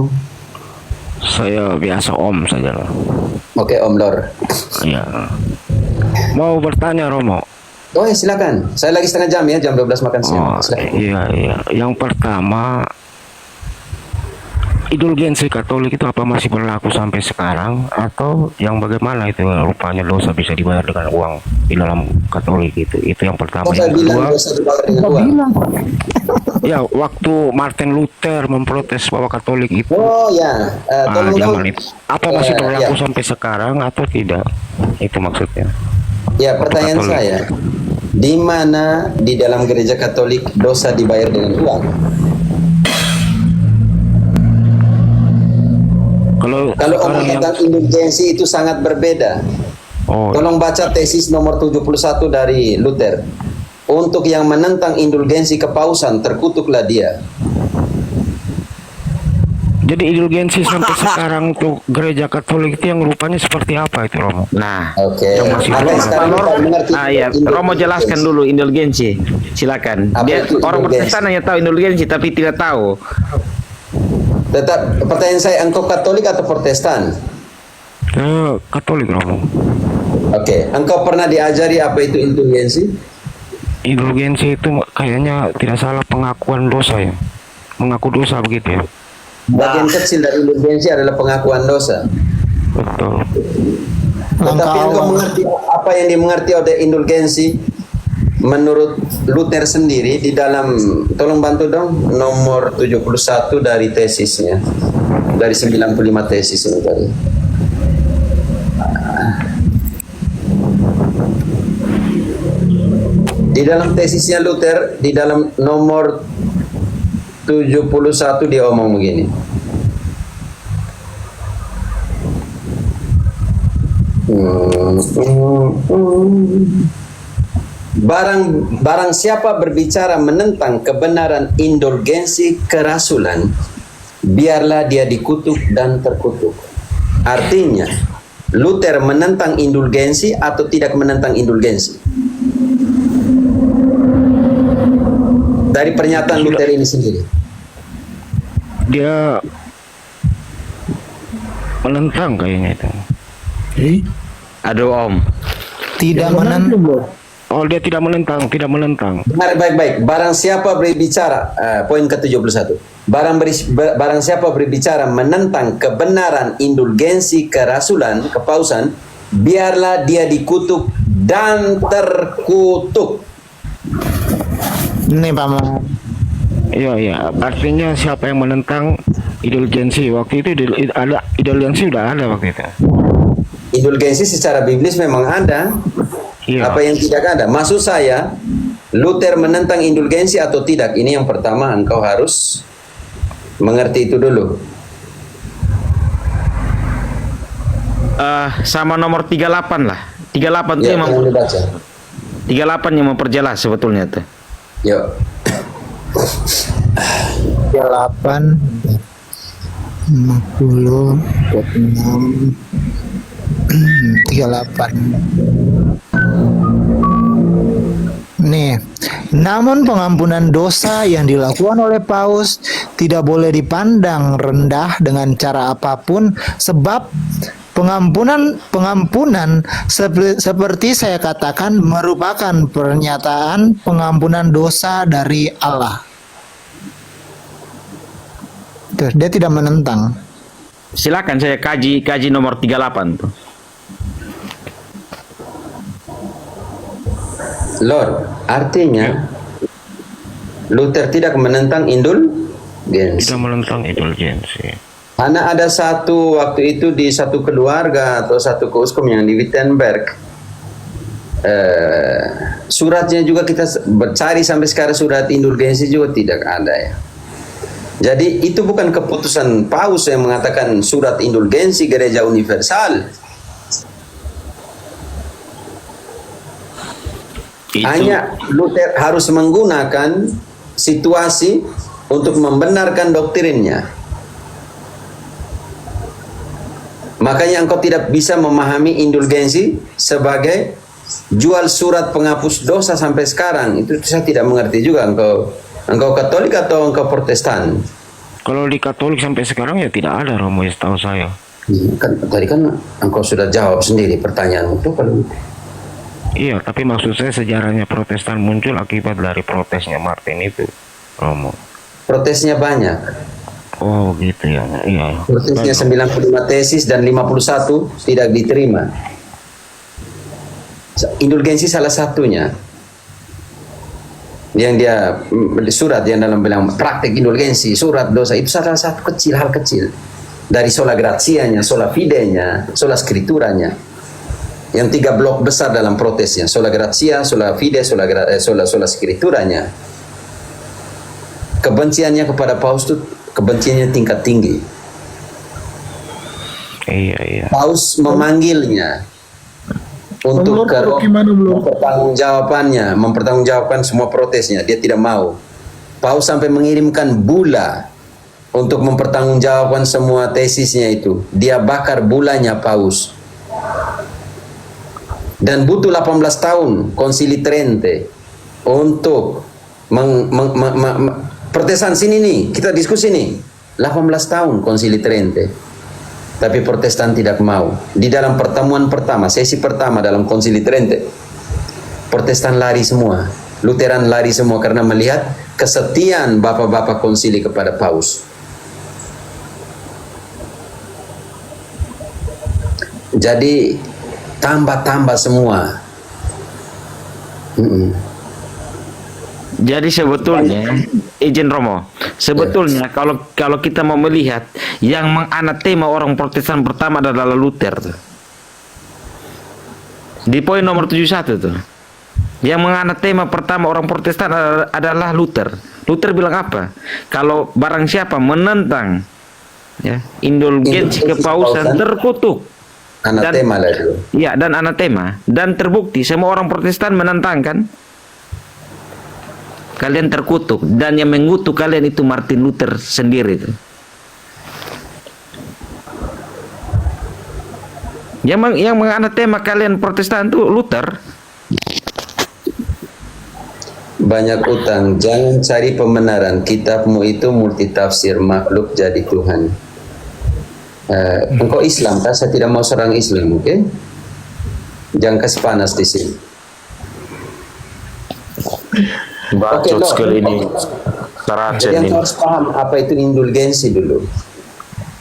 Saya biasa Om saja lah. Oke, Om Lord. Ya. Mau bertanya Romo. Oh ya, silakan. Saya lagi setengah jam ya, jam 12 makan siang. Oh, Silakan. iya. Yang pertama, indulgensi Katolik itu apa masih berlaku sampai sekarang atau yang bagaimana itu rupanya dosa bisa dibayar dengan uang di dalam Katolik itu yang pertama. Oh, saya Yang bilang kedua, dosa dibayar dengan uang. ya waktu Martin Luther memprotes bahwa Katolik itu Oh ya, tolong zaman itu apa masih berlaku ya. sampai sekarang atau tidak? Itu maksudnya. Ya, pertanyaan Katolik. saya, di mana di dalam gereja Katolik dosa dibayar dengan uang? Kalau Kalau sekarang omong yang tentang indulgensi itu sangat berbeda. oh Tolong baca tesis nomor 71 dari Luther. Untuk yang menentang indulgensi kepausan, terkutuklah dia. jadi indulgensi sampai sekarang untuk gereja Katolik itu yang rupanya seperti apa itu Romo? Nah, Oke. Yang masih Anda berlaku. sekarang Lord, tidak mengerti ya, indulgensi. Romo jelaskan dulu indulgensi. Silakan. Apa Dia itu orang indulgensi? Protestan hanya tahu indulgensi tapi tidak tahu. Tetap pertanyaan saya, engkau Katolik atau Protestan? Katolik Romo. Oke. Engkau pernah diajari apa itu indulgensi? Indulgensi itu kayaknya tidak salah pengakuan dosa ya, mengaku dosa begitu ya. Bagian kecil dari indulgensi adalah pengakuan dosa. Betul. Tetapi Langkah engkau awal. mengerti apa yang dimengerti oleh indulgensi menurut Luther sendiri di dalam, tolong bantu dong, nomor 71 dari tesisnya, dari 95 tesis ini tadi. Di dalam tesisnya Luther, di dalam nomor 71 dia omong begini. Barang siapa berbicara menentang kebenaran indulgensi kerasulan, biarlah dia dikutuk dan terkutuk. Artinya, Luther menentang indulgensi atau tidak menentang indulgensi? Dari pernyataan Luther ini sendiri. Dia menentang kayaknya itu. Aduh Om. Tidak menentang. Oh, dia tidak menentang. Benar, baik-baik. Barang siapa berbicara, poin ke-71. Barang siapa berbicara menentang kebenaran indulgensi kerasulan, kepausan, biarlah dia dikutuk dan terkutuk. Ini Paman. Iya. Artinya siapa yang menentang indulgensi waktu itu ada indulgensi sudah ada waktu itu. Indulgensi secara biblis memang ada. Iya. Apa yang tidak ada? Maksud saya, Luther menentang indulgensi atau tidak? Ini yang pertama, engkau harus mengerti itu dulu. Sama nomor 38 lah. 38 itu Ya, yang yang dibaca. 38 yang memperjelas sebetulnya tuh. Yuk. 38 50 26 38. Nih, namun pengampunan dosa yang dilakukan oleh Paus tidak boleh dipandang rendah dengan cara apapun, sebab pengampunan seperti saya katakan merupakan pernyataan pengampunan dosa dari Allah. Tuh, dia tidak menentang. Silakan saya kaji nomor 38 tuh. Lord, artinya Luther tidak menentang indulgensi. Tidak menentang indulgensi. Karena ada satu waktu itu di satu keluarga atau satu keuskup yang di Wittenberg, suratnya juga kita cari sampai sekarang, surat indulgensi juga tidak ada ya. Jadi itu bukan keputusan Paus yang mengatakan surat indulgensi gereja universal. Hanya Luther harus menggunakan situasi untuk membenarkan doktrinnya. Makanya engkau tidak bisa memahami indulgensi sebagai jual surat penghapus dosa sampai sekarang. Itu saya tidak mengerti juga. Engkau Katolik atau engkau Protestan? Kalau di Katolik sampai sekarang ya tidak ada Romo, ya setahu saya. Tadi kan engkau sudah jawab sendiri pertanyaanmu tuh kalau. Iya, tapi maksud saya sejarahnya Protestan muncul akibat dari protesnya Martin itu, Romo. Protesnya banyak. Oh gitu ya, iya. Protesnya 95 tesis dan 51 tidak diterima. Indulgensi salah satunya. Yang dia surat yang dalam bilang praktek indulgensi, surat dosa itu salah satu kecil, hal kecil. Dari sola gratianya, sola fidenya, sola scritturanya. Yang 3 blok besar dalam protesnya, sola gratia, sola fide, sola scritturanya. Kebenciannya kepada Paus itu kebenciannya tingkat tinggi. Iya. Paus memanggilnya untuk mempertanggungjawabkan semua protesnya. Dia tidak mau. Paus sampai mengirimkan bula untuk mempertanggungjawabkan semua tesisnya itu. Dia bakar bulanya Paus. Dan butuh 18 tahun Konsili Trente untuk Protestan sini nih, kita diskusi nih. 18 tahun Konsili Trente. Tapi Protestan tidak mau. Di dalam pertemuan pertama, sesi pertama dalam Konsili Trente, Protestan lari semua. Lutheran lari semua karena melihat kesetiaan bapak-bapak konsili kepada Paus. Jadi tambah semua. Jadi sebetulnya, izin Romo, sebetulnya kalau kita mau melihat yang menganatema orang Protestan pertama adalah Luther tuh. Di poin nomor 71 tuh. Yang menganatema pertama orang Protestan adalah Luther. Luther bilang apa? Kalau barang siapa menentang ya, indulgensi kepausan terkutuk. Anatema lah itu. Ya, dan anatema. Dan terbukti semua orang Protestan menentang kan? Kalian terkutuk, dan yang mengutuk kalian itu Martin Luther sendiri. Yang menganatema kalian Protestan itu Luther. Banyak utang, jangan cari pembenaran. Kitabmu itu multitafsir, makhluk jadi Tuhan. Engkau Islam, kan? Saya tidak mau serang Islam, oke? Jangan kasih panas di sini. Bacot sekali ini. Jadi engkau harus paham apa itu indulgensi dulu.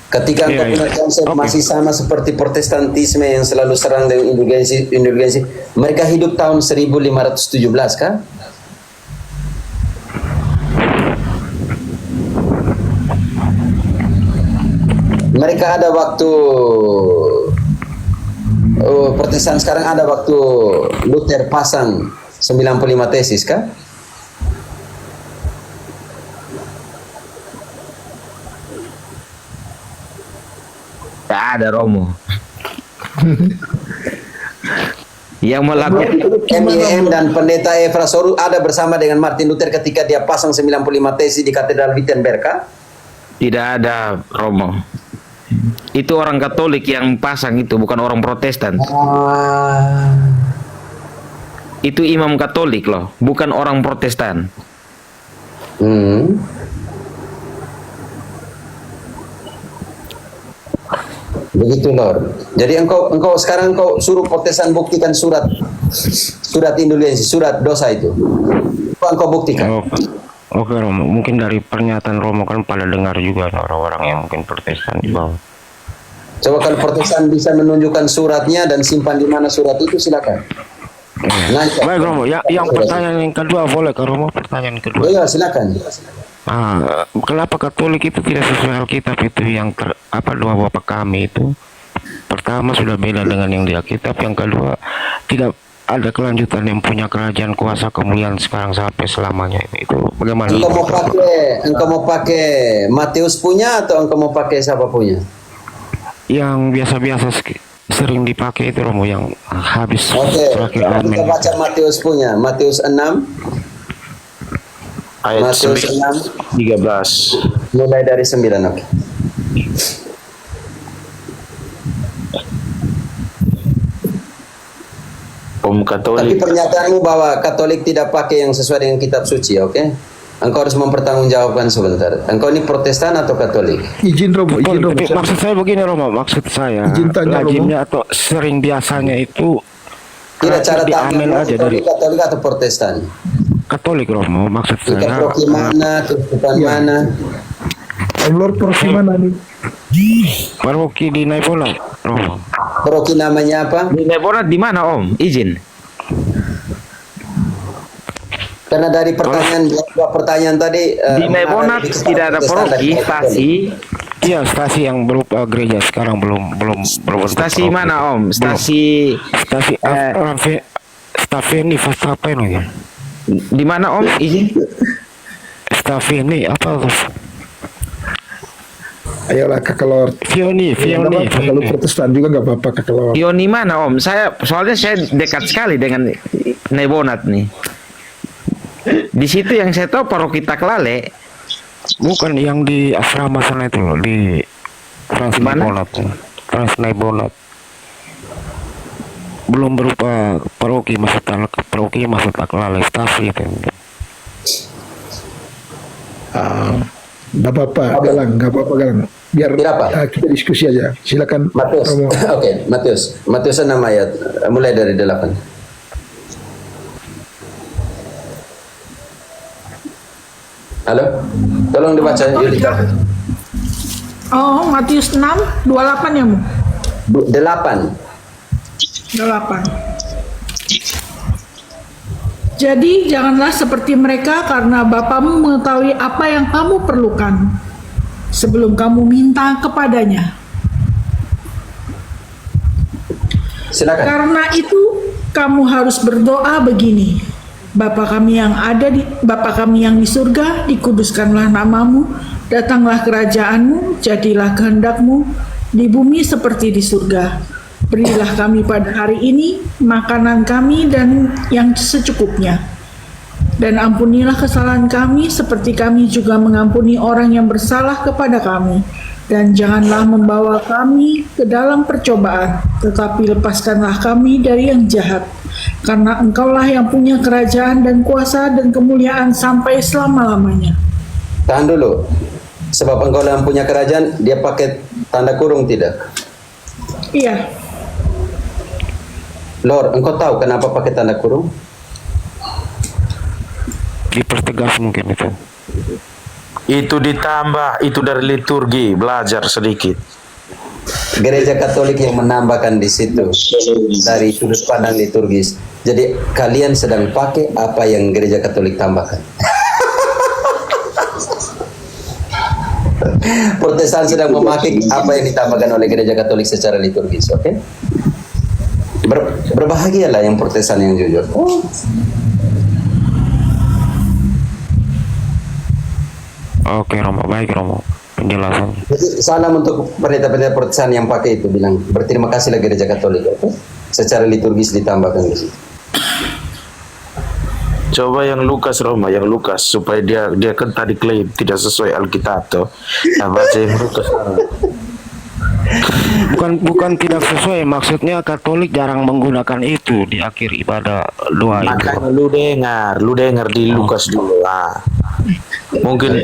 Ketika engkau punya konsep masih sama seperti Protestantisme yang selalu serang dengan indulgensi, mereka hidup tahun 1517 kan? Mereka ada waktu Protestan sekarang ada waktu Luther pasang 95 tesis kan? Tak ada Romo. Yang melakukan MEM dan pendeta Efrasorus ada bersama dengan Martin Luther ketika dia pasang 95 tesis di Katedral Wittenberg kan? tidak ada Romo. Itu orang Katolik yang pasang itu, bukan orang Protestan. Itu imam Katolik loh, bukan orang Protestan. Begitu Lord. Jadi engkau sekarang engkau suruh Protestan buktikan surat indulgensi, surat dosa itu. Engkau buktikan. Oke Romo, mungkin dari pernyataan Romo kan pada dengar juga orang-orang yang mungkin Protestan di bawah. Coba kalau Protestan bisa menunjukkan suratnya dan simpan di mana surat itu, silakan. Nah, Baik Romo, yang pertanyaan yang kedua boleh ke Romo? Pertanyaan kedua. iya, silakan. Kenapa Katolik itu tidak sesuai Alkitab itu doa Bapa kami itu? Pertama sudah beda dengan yang di Alkitab, yang kedua tidak ada kelanjutan yang punya kerajaan kuasa kemuliaan sekarang sampai selamanya itu bagaimana? Engkau mau pakai Matius punya atau engkau mau pakai siapa punya? Yang biasa-biasa sering dipakai itu Romo yang habis Oke, terakhir amin. kita baca Matius punya, Matius 6, Ayat Matius 6, 13. mulai dari 9, oke. Om Tapi Katolik. pernyataanmu bahwa Katolik tidak pakai yang sesuai dengan kitab suci, oke? Engkau harus mempertanggungjawabkan sebentar. Engkau ini Protestan atau Katolik? Izin Romo, izin Romo. Tapi maksud saya begini Romo, maksud saya Izin tanya, lazimnya atau sering biasanya itu Tidak cara di tanya amin aja dari Katolik atau Protestan. Katolik Romo, maksud Kita saya proki mana, kehidupan mana? Om Lord Profi mana nih? paroki di Naipona Romo. Proki namanya apa? Di Lebonat di mana Om? Izin. Karena dari dua pertanyaan tadi Di Lebonat tidak ada paroki, stasi. Iya, stasi yang berupa gereja sekarang belum berbentuk Stasi paroki. mana Om? Belum. Stasi Stafeni Fastapen ya. di mana Om? Izin. Stafeni apa tuh? Ayolah Kakak Lord. Fioni. Kalau Protestan juga nggak apa-apa Kakak Lord. Yoni mana Om? Soalnya saya dekat sekali dengan Nebonat nih. Di situ yang saya tahu paroki Taklale. Bukan yang di asrama sana itu loh, di Trans Mana? Naibonat. Trans Naibonat. Belum berupa paroki masuk Taklale stasi itu. Nggak apa-apa, Galang, nggak apa-apa Galang. Biar Tidak apa. kita diskusi aja. Silakan Matius. Romo. Oke, Matius 6 ayat mulai dari 8. Halo? Tolong dibaca Yudita. Oh, Matius 6, 28 ya, Mu? 8. 8. Jadi janganlah seperti mereka karena Bapamu mengetahui apa yang kamu perlukan sebelum kamu minta kepadanya. Silakan. Karena itu kamu harus berdoa begini. Bapa kami yang di surga, dikuduskanlah namamu, datanglah kerajaanmu, jadilah kehendakmu di bumi seperti di surga. Berilah kami pada hari ini makanan kami dan yang secukupnya. Dan ampunilah kesalahan kami seperti kami juga mengampuni orang yang bersalah kepada kami. Dan janganlah membawa kami ke dalam percobaan, tetapi lepaskanlah kami dari yang jahat. Karena engkaulah yang punya kerajaan dan kuasa dan kemuliaan sampai selama-lamanya. Tahan dulu. Sebab engkau yang punya kerajaan, dia pakai tanda kurung tidak? Iya, Lord, engkau tahu kenapa pakai tanda kurung? Dipertegas mungkin itu. Itu ditambah, itu dari liturgi, belajar sedikit. Gereja Katolik yang menambahkan di situ dari sudut pandang liturgis. Jadi kalian sedang pakai apa yang Gereja Katolik tambahkan. Protestan sedang memakai apa yang ditambahkan oleh Gereja Katolik secara liturgis, oke? Berbahagialah yang Protestan yang jujur. Oke Romo, baik Romo penjelasan. Jadi salam untuk pendeta-pendeta Protestan yang pakai itu, bilang berterima kasihlah Gereja Katolik, oke? Secara liturgis ditambahkan di situ. Coba yang Lukas Roma, yang Lukas supaya dia kan tadi klaim tidak sesuai Alkitab tuh. Nah, baca yang Lukas. Bukan tidak sesuai, maksudnya Katolik jarang menggunakan itu di akhir ibadah doa itu. Makanya lu dengar di Lukas dulu lah. Mungkin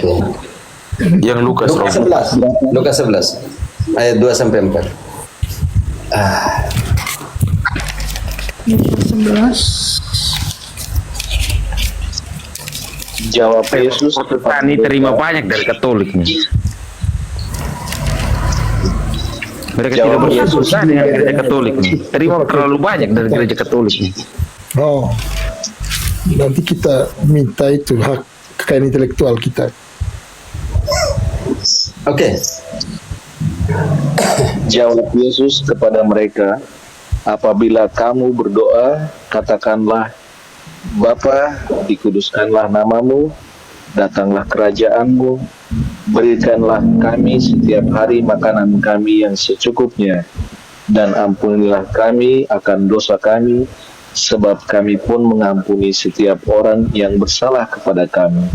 yang Lukas Lukas Roma. 11. Lukas 11 ayat 2 sampai 4. 11. Jawab Yesus, Protestan ini terima banyak dari Katolik nih. Mereka tidak Jawab bersusah dengan gereja Katolik nih. Terima terlalu banyak dari gereja Katolik nih. Oh, nanti kita minta itu hak kekayaan intelektual kita. Oke. Jawab Yesus kepada mereka, apabila kamu berdoa, katakanlah, Bapa, dikuduskanlah namamu, datanglah kerajaanmu, berikanlah kami setiap hari makanan kami yang secukupnya, dan ampunilah kami akan dosa kami, sebab kami pun mengampuni setiap orang yang bersalah kepada kami.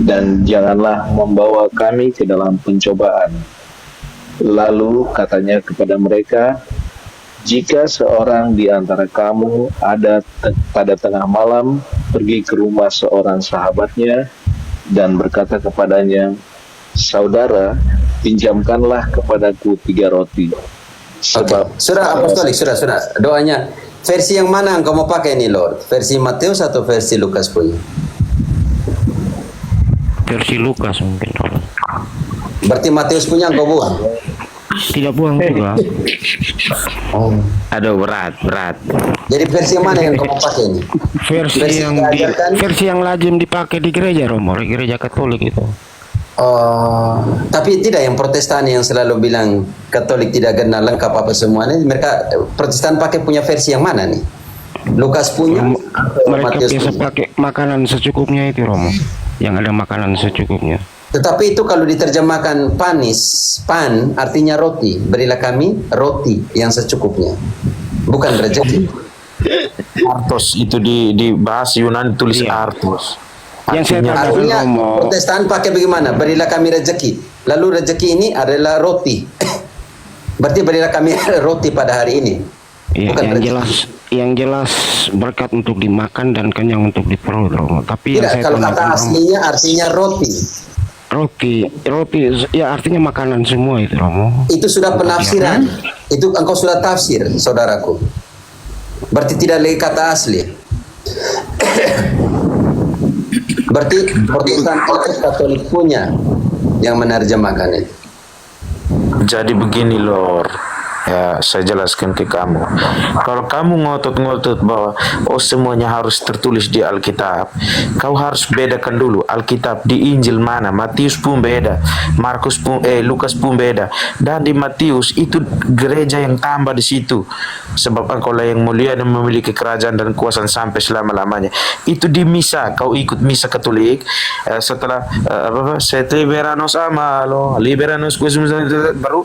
Dan janganlah membawa kami ke dalam pencobaan. Lalu katanya kepada mereka, jika seorang di antara kamu ada pada tengah malam pergi ke rumah seorang sahabatnya dan berkata kepadanya, Saudara, pinjamkanlah kepadaku 3 roti. Sebab Surah apostolik, surah. Doanya versi yang mana engkau mau pakai nih, Lord? Versi Matius atau versi Lukas punya? Versi Lukas mungkin. Berarti Matius punya engkau buang. Tidak buang juga. Aduh, berat. Jadi versi yang mana yang engkau mau pakai ini? Versi yang lazim dipakai di gereja Romo, di gereja Katolik itu. Oh, tapi tidak yang Protestan yang selalu bilang Katolik tidak kenal lengkap apa semuanya. Mereka Protestan pakai punya versi yang mana nih? Lukas punya? Mereka Matius biasa punya? pakai makanan secukupnya itu Romo, yang ada makanan secukupnya. Tetapi itu kalau diterjemahkan pan artinya roti. Berilah kami roti yang secukupnya, bukan rezeki. Artos itu di bahasa Yunani tulis Iya. artos. Yang saya katakan Artinya Romo, Protestan pakai bagaimana? Berilah kami rezeki. Lalu rezeki ini adalah roti. Berarti berilah kami roti pada hari ini. ya, Bukan rezeki. yang jelas berkat untuk dimakan dan kenyang untuk diperut Romo. Tapi yang Tidak, saya kalau kata tanyakan Romo, aslinya artinya roti. roti ya artinya makanan semua itu Romo. Itu sudah penafsiran. Itu engkau sudah tafsir, saudaraku. Berarti tidak lagi kata asli. Berarti Protestan Katolik punya yang menerjemahkan itu. Jadi begini Lord, ya saya jelaskan ke kamu. Kalau kamu ngotot-ngotot bahwa semuanya harus tertulis di Alkitab, kau harus bedakan dulu Alkitab di Injil mana. Matius pun beda, Markus pun Lukas pun beda. Dan di Matius itu gereja yang tambah di situ. Sebab engkau lah yang mulia dan memiliki kerajaan dan kuasa sampai selama-lamanya. Itu di misa, kau ikut misa Katolik setelah set liberanos amalo, liberanos baru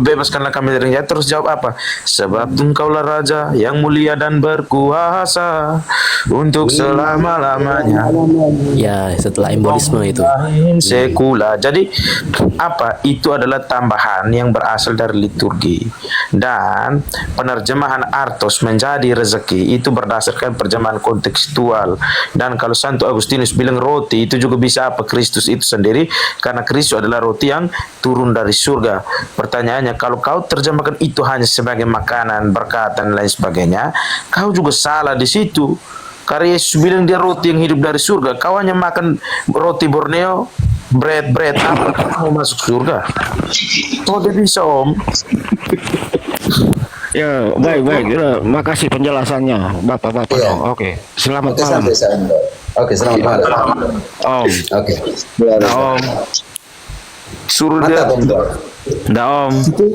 bebaskanlah kami dari penjara. Terus jawab apa? Sebab engkaulah raja yang mulia dan berkuasa untuk selama-lamanya. Ya, setelah embolisme itu. Sekula. Jadi apa? Itu adalah tambahan yang berasal dari liturgi. Dan penerjemahan artos menjadi rezeki itu berdasarkan terjemahan kontekstual. Dan kalau Santo Agustinus bilang roti itu juga bisa apa? Kristus itu sendiri, karena Kristus adalah roti yang turun dari surga. Pertanyaannya, kalau kau terjemahkan itu hanya sebagai makanan, berkat dan lain sebagainya, kau juga salah di situ. Karena Yesus bilang dia roti yang hidup dari surga. Kau hanya makan roti Borneo, bread apa mau masuk surga? Oh, dia bisa Om. Ya, baik. Ya, makasih penjelasannya, Bapak-bapak. Iya. Oke. Selamat Oke, malam. sampai sana. Oke, selamat malam. Om. Oke. Om. Suruh dia. Mantap, Om. Nggak Om. Itu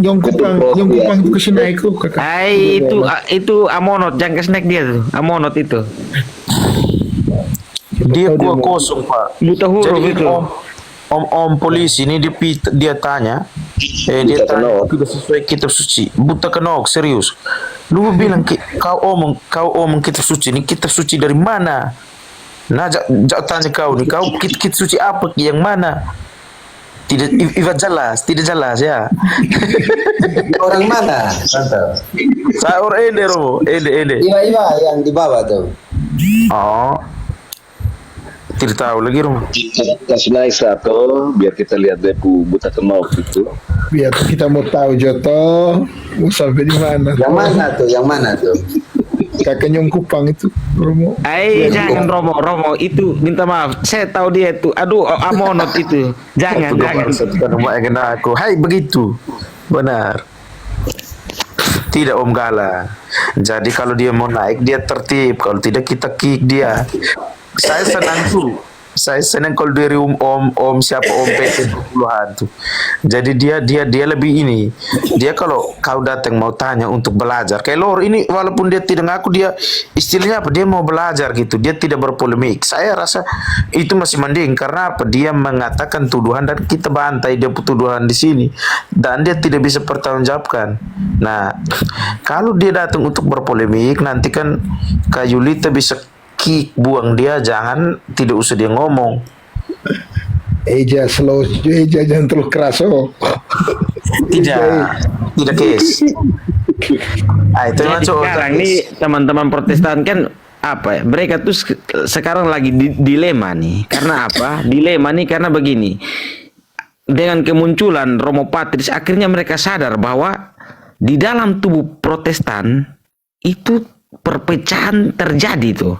nyongkupang itu kesini aku kakak. Hai, itu amonot, jangan snack dia tuh. Amonot itu. Dia gua kosong Pak. Buta huruf Jadi itu. Om polisi ini dia tanya, dia tanya tidak sesuai kitab suci. Buta kenok serius. Lu bilang kau omong kitab suci ini kitab suci dari mana? Nah, tanya kau nih, kau kitab suci apa yang mana? Tidak jelas ya. Orang mana? Mantap. Saya orang Ede Romo, Ede. Iwa yang di bawah tuh. Oh. Tidak tahu lagi Romo. kasih naik satu biar kita lihat deh buta kenop itu. Biar kita mau tahu Joto mau sampai di mana. Yang mana tuh? Kakak Nyongkupang itu Romo. Jangan Romo itu minta maaf. Saya tahu dia itu. Aduh, amonot itu. Jangan. Aku. Hai begitu. Benar. Tidak Om Gala. Jadi kalau dia mau naik dia tertib, kalau tidak kita kick dia. Saya senang tuh. Saya senang kalau dari om siapa om PT 20-an tuh. Jadi dia lebih ini. Dia kalau kau datang mau tanya untuk belajar, kayak Lor ini walaupun dia tidak ngaku, dia istilahnya apa? Dia mau belajar gitu. Dia tidak berpolemik. Saya rasa itu masih mending karena apa? Dia mengatakan tuduhan dan kita bantai dia tuduhan di sini dan dia tidak bisa pertanggungjawabkan. Nah, kalau dia datang untuk berpolemik nanti kan Kak Yulita bisa kick, buang dia, jangan, tidak usah dia ngomong. Eja slow, Eja jangan terlalu keras oh. Tidak kes. Itu Jadi macam sekarang nih teman-teman Protestan kan apa ya? Mereka tuh sekarang lagi dilema nih. Karena apa? Dilema nih karena begini. Dengan kemunculan Romo Patris akhirnya mereka sadar bahwa di dalam tubuh Protestan itu perpecahan terjadi tuh.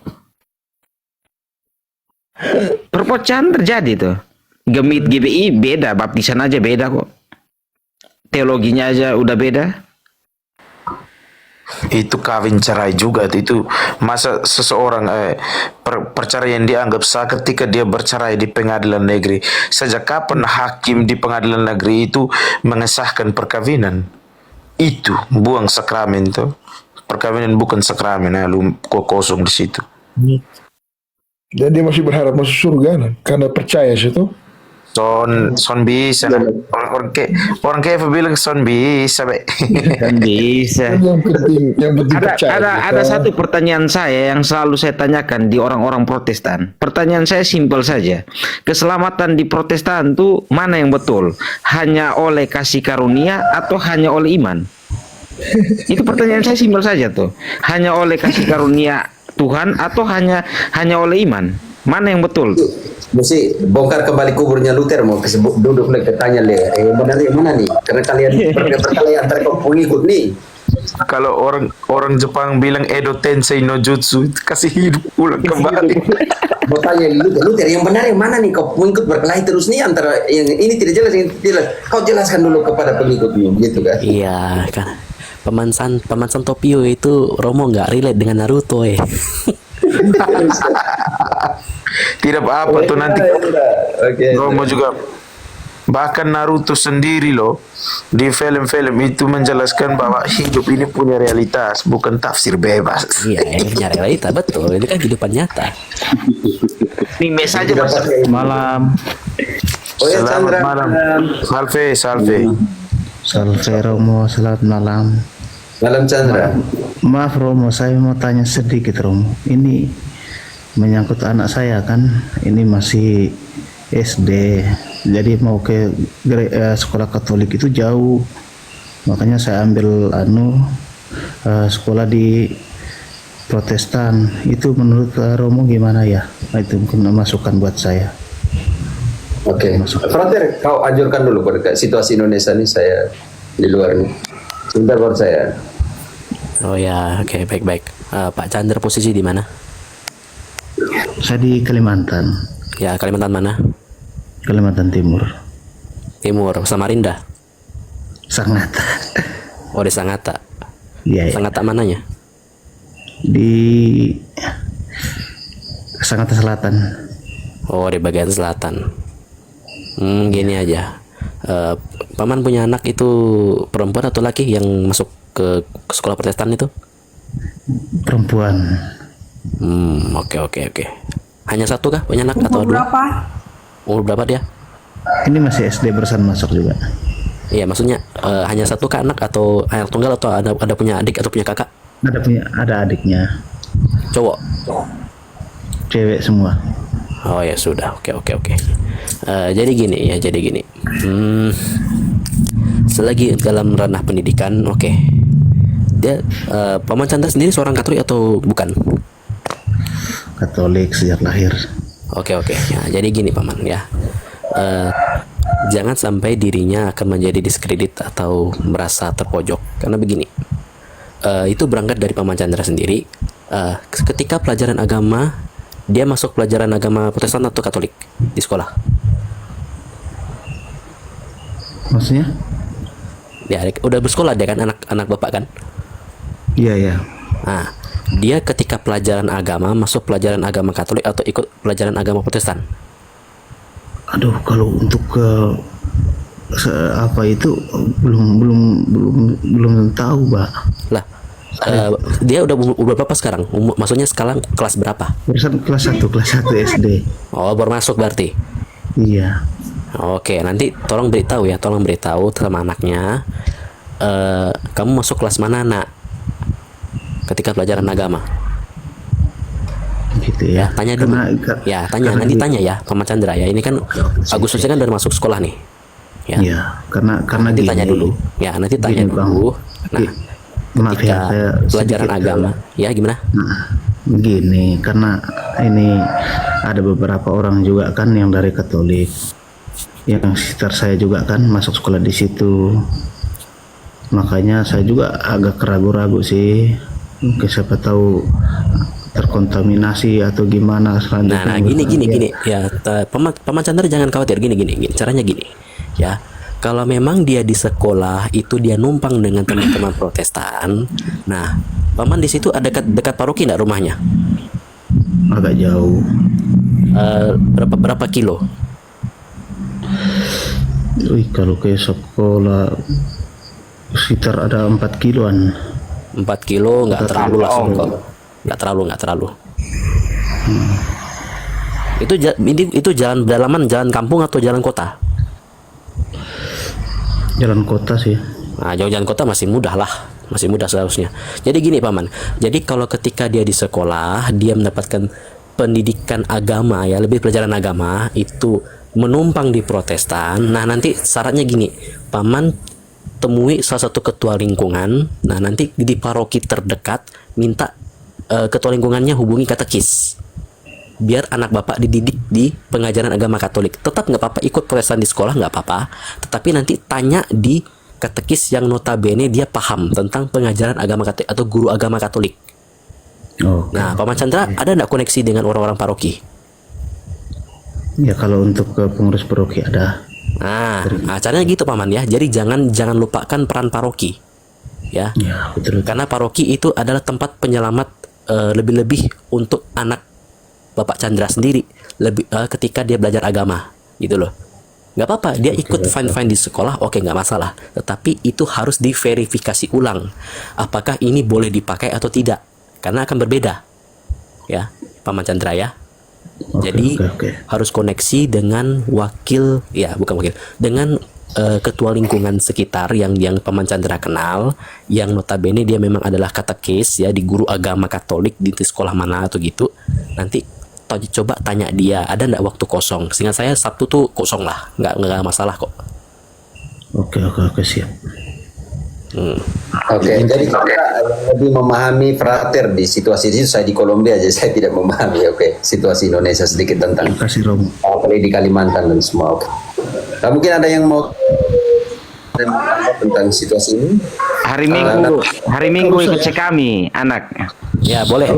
Perpecahan terjadi tuh. Gemit GBI beda, baptisan aja beda kok. Teologinya aja udah beda. Itu kawin cerai juga itu masa seseorang perceraian dianggap sah ketika dia bercerai di pengadilan negeri. Sejak kapan hakim di pengadilan negeri itu mengesahkan perkawinan? Itu buang sakramen tuh. Perkawinan bukan sakramen, lu kok kosong di situ. Dan dia masih berharap masuk surga nah, karena percaya situ. Son bisa. Orang kayak bilang son bisa, Be. Kan bisa. Yang penting percaya. Ada satu pertanyaan saya yang selalu saya tanyakan di orang-orang Protestan. Pertanyaan saya simpel saja. Keselamatan di Protestan tuh mana yang betul? Hanya oleh kasih karunia atau hanya oleh iman? Itu pertanyaan saya simpel saja tuh. Hanya oleh kasih karunia Tuhan atau hanya oleh iman? Mana yang betul? Mesti bongkar kembali kuburnya Luther mau duduk lagi tanya benar yang mana nih? Karena kalian berkali antara pengikut nih. Kalau orang Jepang bilang Edo Tensei no Jutsu, kasih hidup ulang kembali. Mau tanya Luther yang benar yang mana nih? Kau pengikut berkelahi terus nih antara yang ini tidak jelas, yang tidak jelas. Kau jelaskan dulu kepada pengikutmu, gitu kan? Iya kan. Pemansan Topio itu Romo nggak relate dengan Naruto Tidak apa-apa tuh nanti. Okay. Romo juga bahkan Naruto sendiri loh di film-film itu menjelaskan bahwa hidup ini punya realitas, bukan tafsir bebas. Iya, punya realita betul. Ini kan kehidupan nyata. Nih mes aja Mas. Malam. Oh ya, Selamat Chandra. malam. Salve. Salve Romo, selamat malam. Malam Chandra. Maaf Romo, saya mau tanya sedikit Romo. Ini menyangkut anak saya kan, ini masih SD. Jadi mau ke sekolah Katolik itu jauh. Makanya saya ambil sekolah di Protestan. Itu menurut Romo gimana ya? Itu mungkin masukan buat saya. Oke. Frater, kau anjurkan dulu pada situasi Indonesia ini, saya di luar nih. Sebentar buat saya. Oh ya, oke, baik. Pak Chandra posisi di mana? Saya di Kalimantan. Ya, Kalimantan mana? Kalimantan Timur. Timur, Samarinda. Sangat. Oh, di Sangatta. Iya, ya. Sangatta mananya? Di Sangatta Selatan. Oh, di bagian selatan. Gini aja. Paman punya anak itu perempuan atau laki yang masuk ke sekolah Protestan itu? Perempuan. Oke. Hanya satu kah punya anak atau dua? Berapa? Umur berapa dia? Ini masih SD barusan masuk juga. Iya, maksudnya hanya satu kah anak atau anak tunggal atau ada punya adik atau punya kakak? Ada adiknya. Cowok. Cewek semua. Oh ya sudah, oke. Jadi gini. Selagi dalam ranah pendidikan, oke. Dia Paman Chandra sendiri seorang Katolik atau bukan? Katolik sejak lahir. Oke. Ya, jadi gini Paman ya. Jangan sampai dirinya akan menjadi diskredit atau merasa terpojok. Karena begini. Itu berangkat dari Paman Chandra sendiri. Ketika pelajaran agama, dia masuk pelajaran agama Protestan atau Katolik di sekolah? Maksudnya? Ya, udah bersekolah dia kan, anak bapak kan? Iya ya. Nah, dia ketika pelajaran agama masuk pelajaran agama Katolik atau ikut pelajaran agama Protestan? Aduh, kalau untuk ke apa itu belum tahu, Pak. Lah, dia udah berapa sekarang? Maksudnya sekarang kelas berapa? Barusan kelas 1 SD. Oh, baru masuk berarti. Iya. Oke, nanti tolong beritahu sama anaknya. Kamu masuk kelas mana, nak? Ketika pelajaran agama. Gitu ya. Tanya dulu. Nanti tanya ya, Paman Chandra ya. Ini kan Agustusnya kan baru masuk sekolah nih. Ya. Iya, karena Nanti gini, tanya dulu. Ya, nanti tanya Gini, Bang. dulu. Nah, maaf ketika ya, saya pelajaran sedikit, agama, ya gimana? Nah, begini, karena ini ada beberapa orang juga kan yang dari Katolik, yang sekitar saya juga kan masuk sekolah di situ. Makanya saya juga agak ragu-ragu sih. Mungkin siapa tahu terkontaminasi atau gimana selanjutnya. Nah, gini. Ya, Paman Chandra jangan khawatir. Gini. Caranya gini. Ya, kalau memang dia di sekolah itu dia numpang dengan teman-teman Protestan. Nah, Paman di situ ada dekat paroki enggak rumahnya? Agak jauh. Berapa kilo? Wih, kalau ke sekolah sekitar ada 4 kiloan. 4 kilo nggak terlalu langsung kok. Nggak terlalu. Itu jalan pedalaman, jalan kampung atau jalan kota? Jalan kota sih. Nah, jauh jalan kota masih mudah seharusnya. Jadi gini, Paman. Jadi kalau ketika dia di sekolah, dia mendapatkan pendidikan agama ya, lebih pelajaran agama, itu menumpang di Protestan. Nah, nanti syaratnya gini, Paman temui salah satu ketua lingkungan. Nah, nanti di paroki terdekat minta ketua lingkungannya hubungi katekis, biar anak bapak dididik di pengajaran agama Katolik. Tetap nggak apa-apa ikut Protestan di sekolah, nggak apa-apa, tetapi nanti tanya di katekis yang notabene dia paham tentang pengajaran agama Katolik atau guru agama Katolik. Nah, Paman Chandra ada nggak koneksi dengan orang-orang paroki? Ya, kalau untuk ke pengurus paroki ada. Nah, caranya gitu, Paman ya. Jadi jangan lupakan peran paroki. Ya. Ya, betul. Karena paroki itu adalah tempat penyelamat lebih-lebih untuk anak Bapak Chandra sendiri, ketika dia belajar agama, gitu loh. Nggak apa-apa, dia ikut fine di sekolah, oke, nggak masalah. Tetapi itu harus diverifikasi ulang, apakah ini boleh dipakai atau tidak, karena akan berbeda, ya, Paman Chandra ya. Jadi harus koneksi dengan dengan ketua lingkungan sekitar yang Paman Chandra kenal, yang notabene dia memang adalah katekis ya di guru agama Katolik di sekolah mana atau gitu. Nanti coba tanya dia ada nggak waktu kosong. Seingat saya Sabtu tuh kosong lah, nggak masalah kok. Oke, siap. Oke, jadi kita lebih memahami frater di situasi itu. Saya di Kolombia aja saya tidak memahami. Oke, situasi Indonesia sedikit tentang di Kalimantan dan semua. Oke. Nah, mungkin ada yang mau tentang situasi ini? Hari Minggu ikut sekami anak. Ya boleh,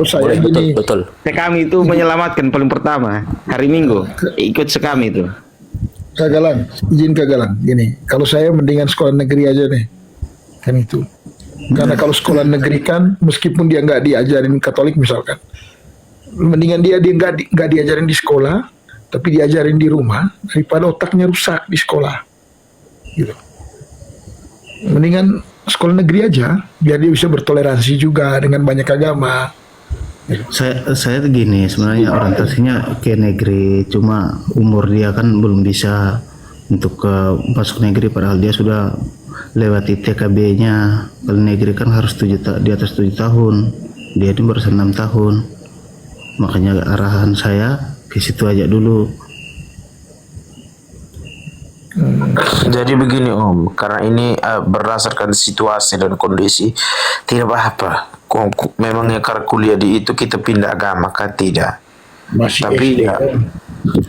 betul. Sekami itu menyelamatkan paling pertama. Hari Minggu ikut sekami itu. Izin Kagalang. Gini, kalau saya mendingan sekolah negeri aja nih. Kan itu. Karena kalau sekolah negeri kan meskipun dia nggak diajarin Katolik misalkan, mendingan dia nggak diajarin di sekolah, tapi diajarin di rumah daripada otaknya rusak di sekolah. Gitu. Mendingan sekolah negeri aja, biar dia bisa bertoleransi juga dengan banyak agama. Saya gini, sebenarnya orientasinya ke negeri, cuma umur dia kan belum bisa untuk masuk negeri, padahal dia sudah lewati TKB-nya. Kalau negeri kan harus di atas 7 tahun, dia ini baru 6 tahun. Makanya arahan saya ke situ aja dulu. Jadi begini Om, karena ini berdasarkan situasi dan kondisi, tidak apa-apa. Memangnya karena kuliah di itu kita pindah agama kan tidak? Tapi ya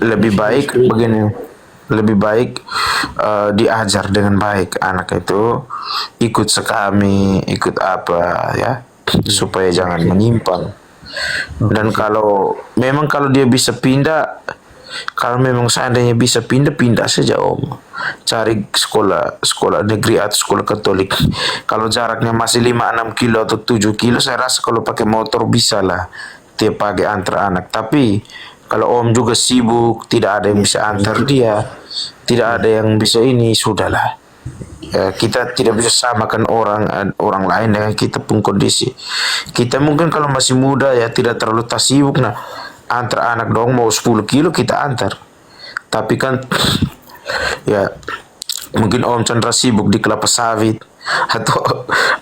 lebih baik begini, lebih baik diajar dengan baik anak itu, ikut sekami, ikut apa ya, supaya jangan menyimpang. Dan kalau memang kalau dia bisa pindah, Kalau memang seandainya bisa pindah-pindah saja Om. Cari sekolah negeri atau sekolah Katolik. Kalau jaraknya masih 5-6 kilo atau 7 kilo, saya rasa kalau pakai motor bisa lah tiap pagi antar anak. Tapi kalau Om juga sibuk, tidak ada yang bisa antar dia, tidak ada yang bisa ini, sudahlah. Ya, kita tidak bisa samakan orang lain dengan kita pun kondisi. Kita mungkin kalau masih muda ya tidak terlalu sibuk, nah antar anak dong mau 10 kilo kita antar. Tapi kan ya mungkin Om Chandra sibuk di kelapa sawit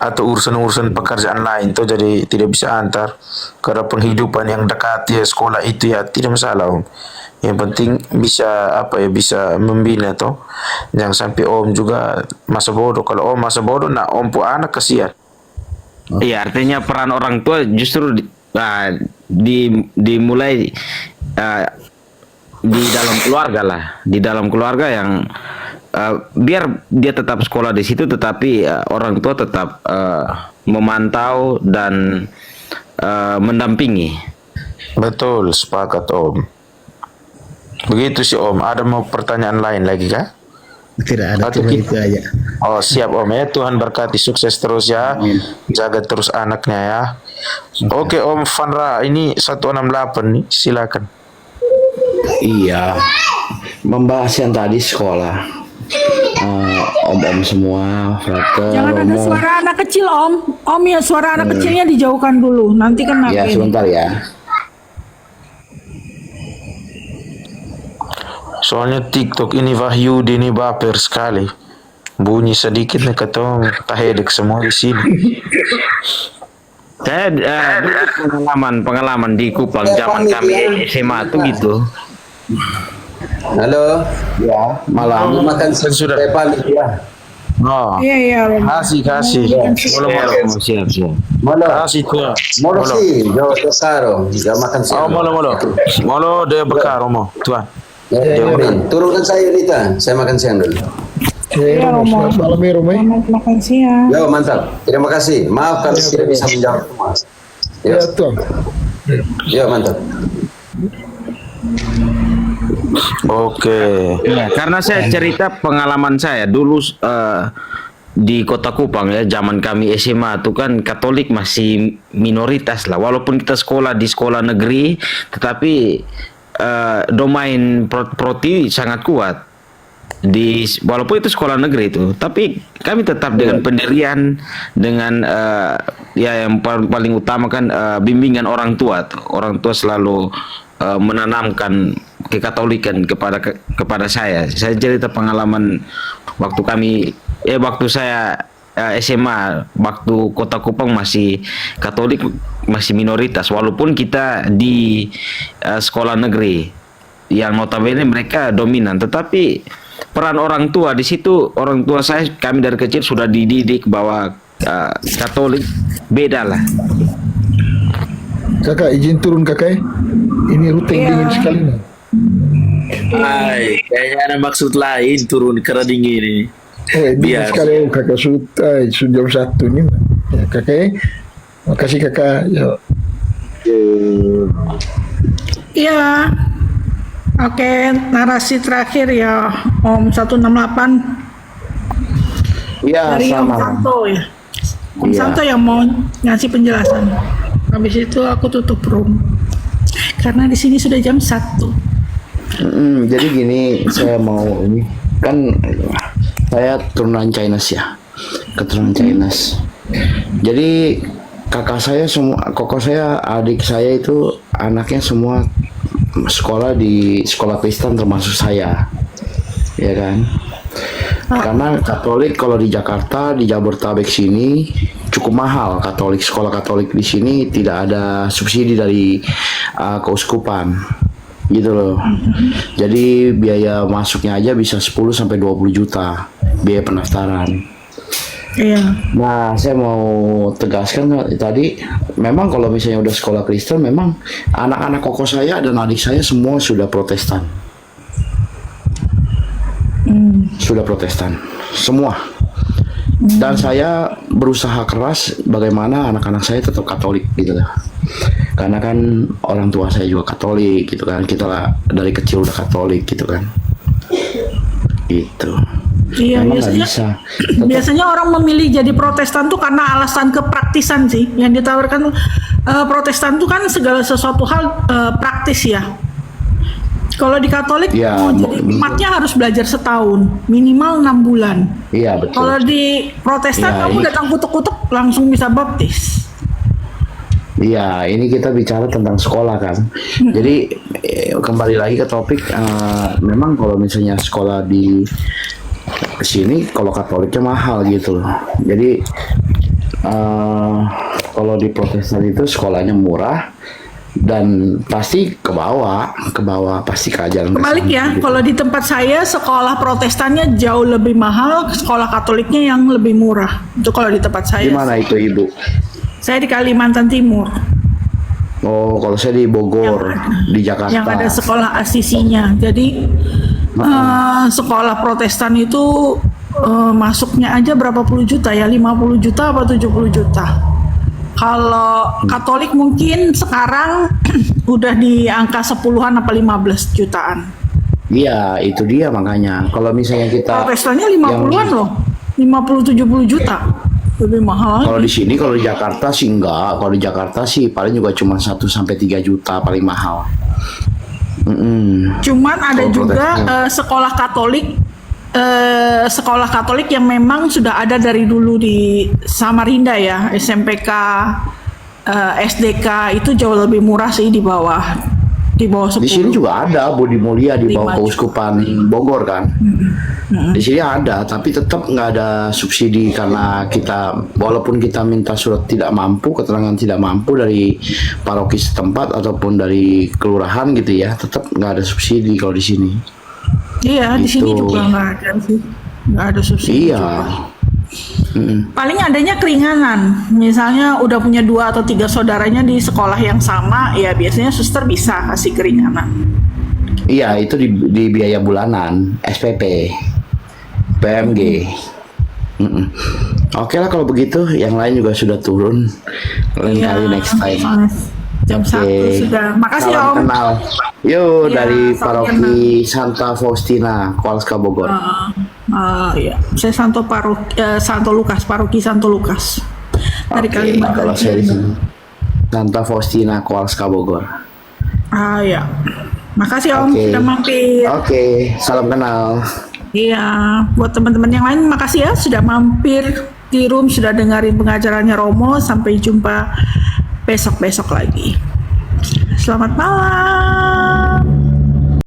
atau urusan-urusan pekerjaan lain tuh, jadi tidak bisa antar. Karena penghidupan yang dekat ya sekolah itu ya tidak masalah Om. Yang penting bisa membina toh. Jangan sampai Om juga masa bodoh. Kalau Om masa bodoh, nah Om pun anak kasihan. Iya, artinya peran orang tua justru dimulai di dalam keluarga lah, di dalam keluarga yang biar dia tetap sekolah di situ, tetapi orang tua tetap memantau dan mendampingi. Betul, sepakat Om. Begitu sih Om. Ada mau pertanyaan lain lagi kah? Tidak ada, Atau cuma itu aja. Oh siap Om ya, Tuhan berkati, sukses terus ya, jaga terus anaknya ya. Oke Om Vanra, ini 168 nih, silakan. Iya, membahas yang tadi sekolah. Om-om semua, Frater, Jangan ada Romo. suara anak kecil Om. Om ya suara anak kecilnya dijauhkan dulu. Nanti kena Ya, ini. sebentar ya. Soalnya TikTok ini Wahyudi ini baper sekali. Bunyi sedikit nih ketemu tahedek semua di sini. Saya dulu pengalaman di Kupang zaman kami SMA tuh gitu. Halo. Ya, Malam makan sudah. paling ya. Oh, Iya iya Om. kasih. Molo. Siap. Molo. Kasih tuh. Molo sih, yo tesaro. Ya makan Oh, siang. molo dia bekar Romo, Tuhan. Ya, turunkan saya Rita, saya makan siang dulu. Iya Romo. Selamat malam ya Romo. Selamat makan siang. Yo mantap, terima kasih. Maaf kalau tidak bisa menjawab semua. Yo, Ya Tuhan. yo mantap. Oke. Ya, karena saya cerita pengalaman saya dulu di Kota Kupang ya, zaman kami SMA itu kan Katolik masih minoritas lah. Walaupun kita sekolah di sekolah negeri, tetapi domain proti sangat kuat walaupun itu sekolah negeri itu, tapi kami tetap dengan pendirian, dengan ya yang paling utama kan bimbingan orang tua. Orang tua selalu menanamkan kekatolikan kepada saya. Saya cerita pengalaman waktu waktu saya SMA, waktu Kota Kupang masih Katolik, masih minoritas, walaupun kita di sekolah negeri yang notabene mereka dominan, tetapi peran orang tua di situ, orang tua kami dari kecil sudah dididik bahwa Katolik beda lah. Kakak izin turun kakak. Ini rute yang dingin sekali nih. Kayaknya ada maksud lain turun karena dingin ini. Dingin Biar. sekali kakak sudah jam 1 nih. Ya, kakak. Makasih kakak. Ya. Iya. Oke, narasi terakhir ya Om 168 Ya, dari Om sama. Santo ya. Om Iya. Santo yang mau ngasih penjelasan. Habis itu aku tutup room. Karena di sini sudah jam 1. Jadi gini, saya mau ini kan saya turunan Chinese ya, keturunan Chinese. Jadi kakak saya semua, koko saya, adik saya itu anaknya semua sekolah di sekolah Kristen termasuk saya, ya kan? Karena Katolik kalau di Jakarta, di Jabodetabek sini cukup mahal. Katolik, sekolah Katolik di sini tidak ada subsidi dari keuskupan, gitu loh. Jadi biaya masuknya aja bisa 10 sampai 20 juta biaya pendaftaran. Iya. Nah, saya mau tegaskan tadi, memang kalau misalnya udah sekolah Kristen, memang anak-anak koko saya dan adik saya semua sudah Protestan. Sudah Protestan, semua. Dan saya berusaha keras bagaimana anak-anak saya tetap Katolik gitu lah. Karena kan orang tua saya juga Katolik gitu kan, kita lah dari kecil udah Katolik gitu kan, gitu. Iya, Memang nggak biasanya bisa. biasanya orang memilih jadi Protestan tuh karena alasan kepraktisan sih. Yang ditawarkan Protestan tuh kan segala sesuatu hal praktis ya. Kalau di Katolik Ya, mau jadi umatnya harus belajar setahun, minimal 6 bulan. Iya betul. Kalau di Protestan Ya, kamu ini- datang kutuk-kutuk langsung bisa baptis. Iya, ini kita bicara tentang sekolah kan. Jadi kembali lagi ke topik, memang kalau misalnya sekolah di sini, kalau Katoliknya mahal gitu loh. Jadi kalau di Protestan itu sekolahnya murah dan pasti ke bawah pasti ke ajaran Kebalik kesana ya, gitu. kalau di tempat saya sekolah Protestannya jauh lebih mahal, sekolah Katoliknya yang lebih murah. Itu kalau di tempat saya. Di mana itu Ibu? Saya di Kalimantan Timur, Oh, kalau saya di Bogor, di Jakarta. yang ada sekolah asisinya. Jadi sekolah Protestan itu masuknya aja berapa puluh juta ya, 50 juta apa 70 juta. Kalau Katolik mungkin sekarang udah di angka 10-an apa 15 jutaan. Iya, itu dia makanya. Kalau misalnya kita Protestannya 50-an loh, 50-70 juta. Lebih mahal. kalau di sini, kalau di Jakarta sih enggak. Kalau di Jakarta sih paling juga cuma 1 sampai 3 juta paling mahal. Cuman ada Kalau juga Protestan. sekolah Katolik yang memang sudah ada dari dulu di Samarinda ya, SMPK, SDK itu jauh lebih murah sih di bawah 10. Di sini juga ada Budi Mulia di bawah 5 Keuskupan Bogor kan. Di sini ada, tapi tetap nggak ada subsidi karena kita, walaupun kita minta surat tidak mampu, keterangan tidak mampu dari paroki setempat ataupun dari kelurahan gitu ya, tetap nggak ada subsidi kalau di sini. Iya, di sini Gitu. juga nggak ada sih, nggak ada subsidi. Iya. juga. Paling adanya keringanan, misalnya udah punya 2 atau 3 saudaranya di sekolah yang sama, ya biasanya suster bisa kasih keringanan. Iya, itu di biaya bulanan, SPP, PMG. Oke lah kalau begitu, yang lain juga sudah turun. Lain Iya, kali next time. Jam 1 sudah. Makasih Salam Om. kenal. Yo, Iya, dari salam paroki Santa Faustina, Kowalska Bogor. Iya, saya Santo Lukas, paroki Santo Lukas dari Oke, Kalimantan. kalau saya di sini Santa Faustina, Kowalska Bogor. Iya. Makasih Om Oke. sudah mampir. Oke, salam kenal. Iya, buat teman-teman yang lain makasih ya sudah mampir di room, sudah dengerin pengajarannya Romo. Sampai jumpa besok-besok lagi. Selamat malam.